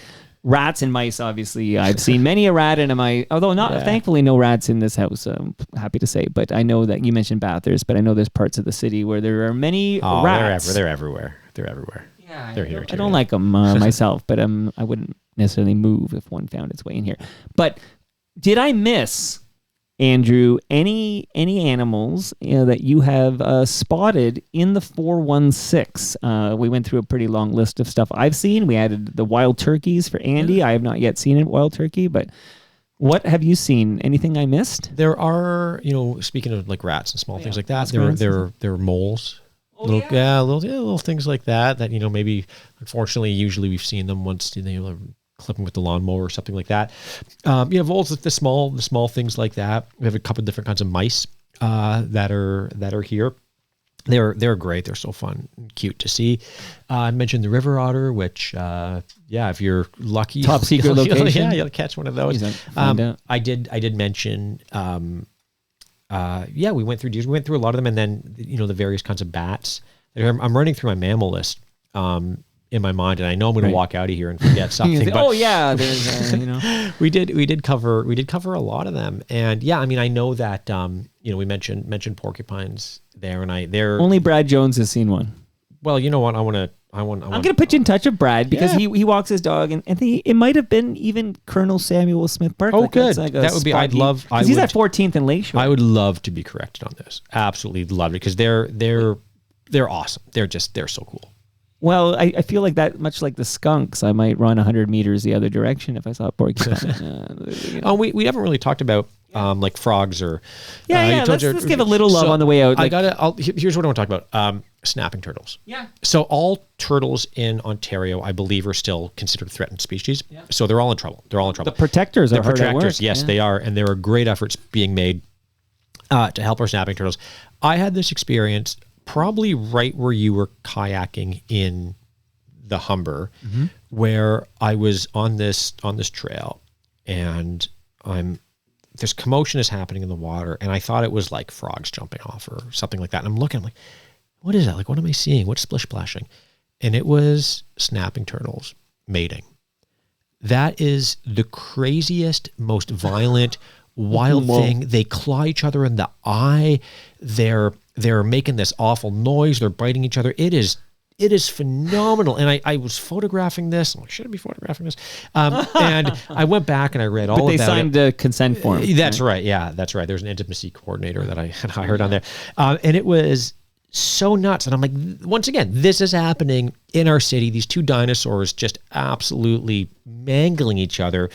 rats and mice, obviously, I've seen many a rat in my, although thankfully no rats in this house, I'm happy to say. But I know that you mentioned Bathurst, but I know there's parts of the city where there are many rats. They're everywhere. They're everywhere. Yeah, they're here too. I don't like them myself, but I wouldn't necessarily move if one found its way in here. But did I miss, Andrew, any animals that you have spotted in the 416? We went through a pretty long list of stuff I've seen. We added the wild turkeys for Andy. Yeah. I have not yet seen a wild turkey, but what have you seen? Anything I missed? There are, speaking of like rats and small things like that, there are moles. Little things like that maybe, unfortunately, usually we've seen them once clipping with the lawnmower or something like that. Voles, the small things like that. We have a couple of different kinds of mice that are here. They're great. They're so fun and cute to see. I mentioned the river otter, which if you're lucky, top secret location. You'll catch one of those. I did mention yeah, we went through deers. We went through a lot of them, and then the various kinds of bats. I'm running through my mammal list in my mind, and I know I'm going to walk out of here and forget something. Say, but oh yeah, there's we did cover a lot of them, and yeah, I mean, I know that we mentioned porcupines there, and they're only Brad Jones has seen one. Well, you know what? I'm going to put you in touch with Brad because he walks his dog, and it might have been even Colonel Samuel Smith Park. Oh, good. That would be. I'd love. He's at 14th and Lakeshore. I would love to be corrected on this. Absolutely love it because they're awesome. They're so cool. Well, I feel like that much like the skunks. I might run 100 meters the other direction if I saw a porcupine. Oh, we haven't really talked about like frogs or Let's give a little love on the way out. Here's what I want to talk about. Snapping turtles. Yeah. So all turtles in Ontario, I believe, are still considered threatened species. Yeah. So they're all in trouble. The protectors are hard at work. Yes, they are, and there are great efforts being made to help our snapping turtles. I had this experience probably right where you were kayaking in the Humber, where I was on this trail, and there's commotion is happening in the water, and I thought it was like frogs jumping off or something like that. And I'm looking, I'm like, what is that? Like, what am I seeing? What's splish splashing? And it was snapping turtles mating. That is the craziest, most violent, wild thing. They claw each other in the eye. They're making this awful noise. They're biting each other. It is phenomenal. And I was photographing this. I'm like, should I be photographing this? And I went back and I read all about it. But they signed a consent form. That's right. Yeah, that's right. There's an intimacy coordinator that I hired on there. And it was so nuts. And I'm like, once again, this is happening in our city. These two dinosaurs just absolutely mangling each other.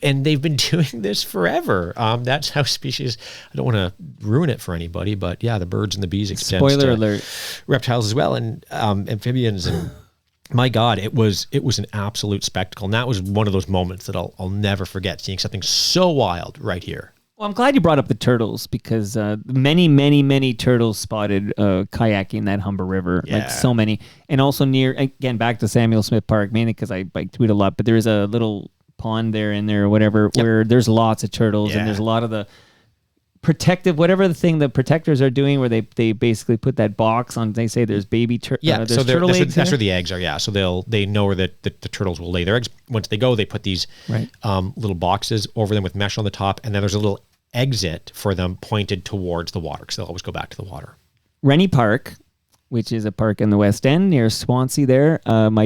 And they've been doing this forever. That's how species, I don't want to ruin it for anybody, but yeah, the birds and the bees extend Spoiler to alert. Reptiles as well, and amphibians. And my God, it was an absolute spectacle. And that was one of those moments that I'll never forget, seeing something so wild right here. Well, I'm glad you brought up the turtles because many turtles spotted kayaking that Humber River, like so many. And also near, again, back to Samuel Smith Park, mainly because I tweet a lot, but there is a little pond there in there or whatever where there's lots of turtles and there's a lot of the protective, whatever the thing the protectors are doing where they basically put that box on, they say there's baby there's so turtle eggs that's where the eggs are. Yeah, so they know where the turtles will lay their eggs. Once they go, they put these little boxes over them with mesh on the top, and then there's a little exit for them pointed towards the water because they'll always go back to the water. Rennie Park, which is a park in the West End near Swansea there. My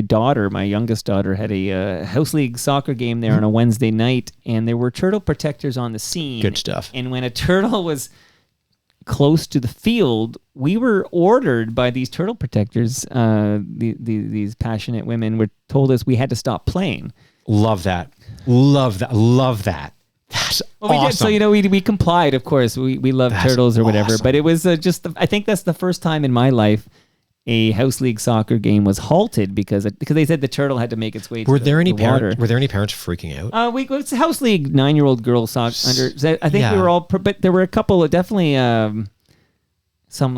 youngest daughter, had a house league soccer game there on a Wednesday night, and there were turtle protectors on the scene. Good stuff. And when a turtle was close to the field, we were ordered by these turtle protectors, these passionate women told us we had to stop playing. Love that. That's awesome. We did. So, we complied, of course. We love turtles or whatever. Awesome. But it was I think that's the first time in my life a house league soccer game was halted because they said the turtle had to make its way to the water. Were there any parents freaking out? It's house league 9-year-old girls soccer. I think we were all, but there were a couple of definitely some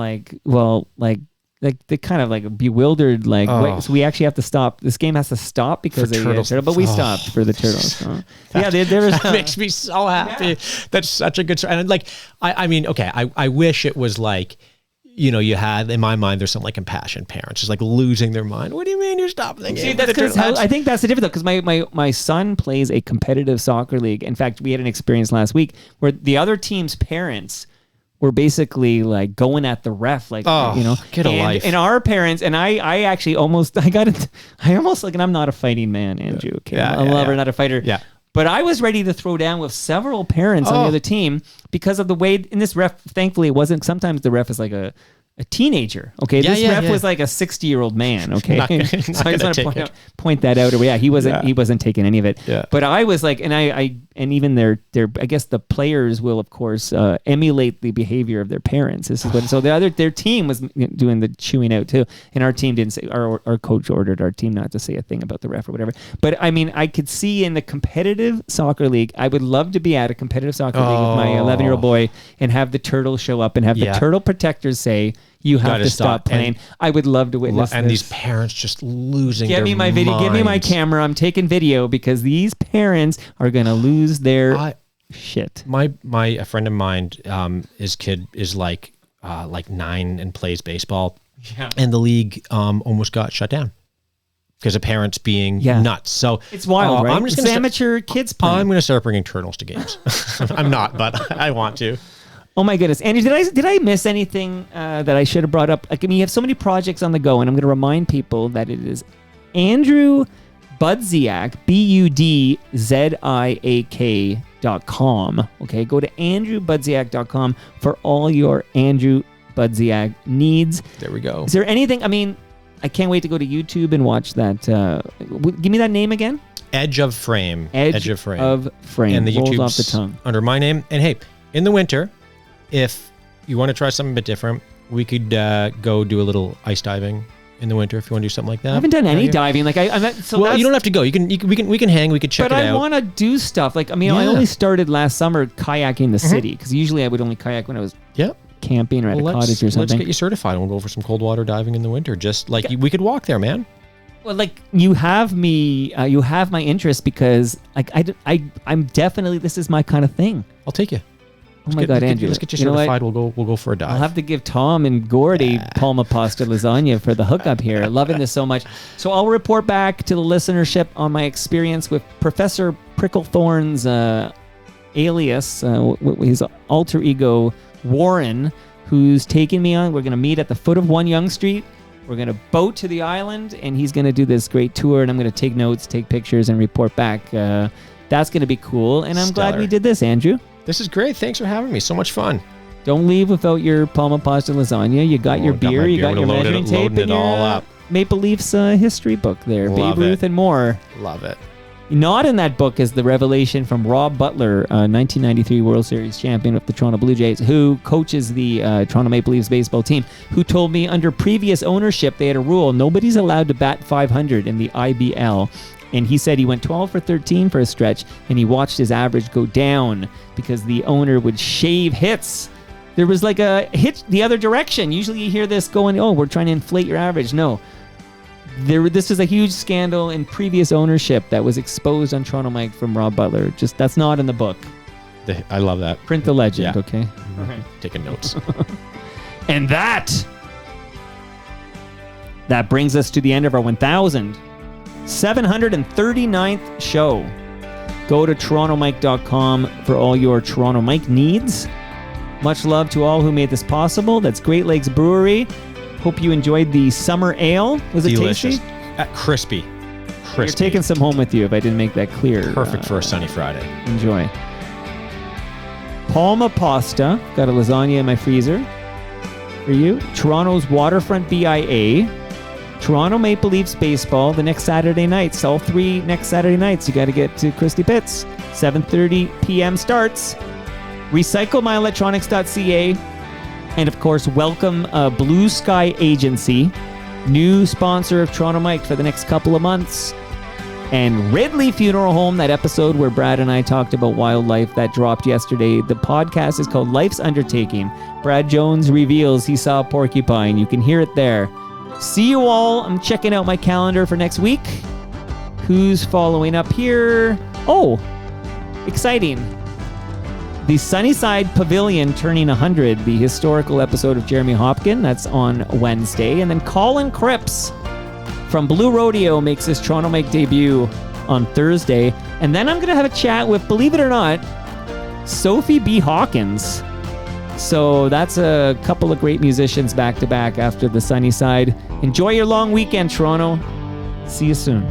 they kind of like bewildered, like, wait, so we actually have to stop. This game has to stop because of the turtle, but we stopped for the turtles. So. That makes me so happy. Yeah. That's such a good story. And like, I mean, okay, I wish it was like, you had, in my mind, there's some like impassioned parents just like losing their mind. What do you mean you're stopping the game? I think that's the difference though, because my son plays a competitive soccer league. In fact, we had an experience last week where the other team's parents were basically like going at the ref, like, get a life. And our parents, and I actually almost like, and I'm not a fighting man, Andrew. Okay, I'm a lover, not a fighter. Yeah. But I was ready to throw down with several parents on the other team because of the way, in this ref, thankfully it wasn't, sometimes the ref is like a teenager. Okay. This ref was like a 60-year-old man. Okay. So I just want to point that out. He wasn't taking any of it. Yeah. But I was like, and even their, I guess the players will of course emulate the behavior of their parents. This is what, so their team was doing the chewing out too. And our team didn't say, our coach ordered our team not to say a thing about the ref or whatever. But I mean, I could see in the competitive soccer league, I would love to be at a competitive soccer league with my 11-year-old boy and have the turtle show up and have the turtle protectors say, you have to stop playing. I would love to witness this. And these parents just losing their minds. Give me my video. Give me my camera. I'm taking video because these parents are going to lose their shit. A friend of mine, his kid is like 9 and plays baseball. Yeah. And the league almost got shut down because of parents being nuts. So It's wild, right? I'm just It's gonna amateur kids playing. I'm going to start bringing turtles to games. I'm not, but I want to. Oh my goodness, Andrew! Did I miss anything that I should have brought up? Like, I mean, you have so many projects on the go, and I'm going to remind people that it is Andrew Budziak, BUDZIAK.com. Okay, go to andrewbudziak.com for all your Andrew Budziak needs. There we go. Is there anything? I mean, I can't wait to go to YouTube and watch that. Give me that name again. Edge of Frame. Edge of Frame. And the rolls YouTube's off the tongue. under my name. And hey, in the winter, if you want to try something a bit different, we could go do a little ice diving in the winter if you want to do something like that. I haven't done any diving. Like I'm not, so well, you don't have to go. We can hang. We could check it out. But I want to do stuff. Like, I mean, I only started last summer kayaking the city because usually I would only kayak when I was camping or at a cottage or something. Let's get you certified and we'll go for some cold water diving in the winter. Just like we could walk there, man. Well, like you have me, you have my interest because like I'm definitely, this is my kind of thing. I'll take you. Oh my God, Andrew! Let's get you certified. We'll go for a dive. I'll have to give Tom and Gordy Palma Pasta lasagna for the hookup here. Loving this so much. So I'll report back to the listenership on my experience with Professor Pricklethorn's alias, his alter ego Warren, who's taking me on. We're going to meet at the foot of One Yonge Street. We're going to boat to the island, and he's going to do this great tour, and I'm going to take notes, take pictures, and report back. That's going to be cool, and I'm glad we did this, Andrew. This is great. Thanks for having me. So much fun. Don't leave without your Palma Pasta lasagna. You got your beer, you got your measuring tape, and your Maple Leafs history book there. Babe Ruth and more. Love it. Not in that book is the revelation from Rob Butler, 1993 World Series champion of the Toronto Blue Jays, who coaches the Toronto Maple Leafs baseball team, who told me under previous ownership they had a rule, nobody's allowed to bat 500 in the IBL. And he said he went 12 for 13 for a stretch, and he watched his average go down because the owner would shave hits. There was like a hit the other direction. Usually you hear this going, oh, we're trying to inflate your average. No. This is a huge scandal in previous ownership that was exposed on Toronto Mike from Rob Butler. Just that's not in the book. I love that. Print the legend, okay? Mm-hmm. All right. Taking notes. And that brings us to the end of our 1,739th show. Go to torontomike.com for all your Toronto Mike needs. Much love to all who made this possible. That's Great Lakes Brewery. Hope you enjoyed the summer ale. Was it delicious? Tasty? Crispy. You're taking some home with you if I didn't make that clear. Perfect for a sunny Friday. Enjoy. Palma Pasta. Got a lasagna in my freezer for you. Toronto's Waterfront BIA. Toronto Maple Leafs baseball the next Saturday nights. All 3 next Saturday nights. You got to get to Christie Pitts. 7:30 p.m. starts. RecycleMyElectronics.ca. And of course, welcome Blue Sky Agency, new sponsor of Toronto Mike for the next couple of months. And Ridley Funeral Home, that episode where Brad and I talked about wildlife that dropped yesterday. The podcast is called Life's Undertaking. Brad Jones reveals he saw a porcupine. You can hear it there. See you all. I'm checking out my calendar for next week. Who's following up here? Oh, exciting. The Sunnyside Pavilion turning 100, the historical episode of Jeremy Hopkin. That's on Wednesday. And then Colin Cripps from Blue Rodeo makes his Toronto Mike debut on Thursday. And then I'm going to have a chat with, believe it or not, Sophie B. Hawkins. So that's a couple of great musicians back to back after the Sunnyside. Enjoy your long weekend, Toronto. See you soon.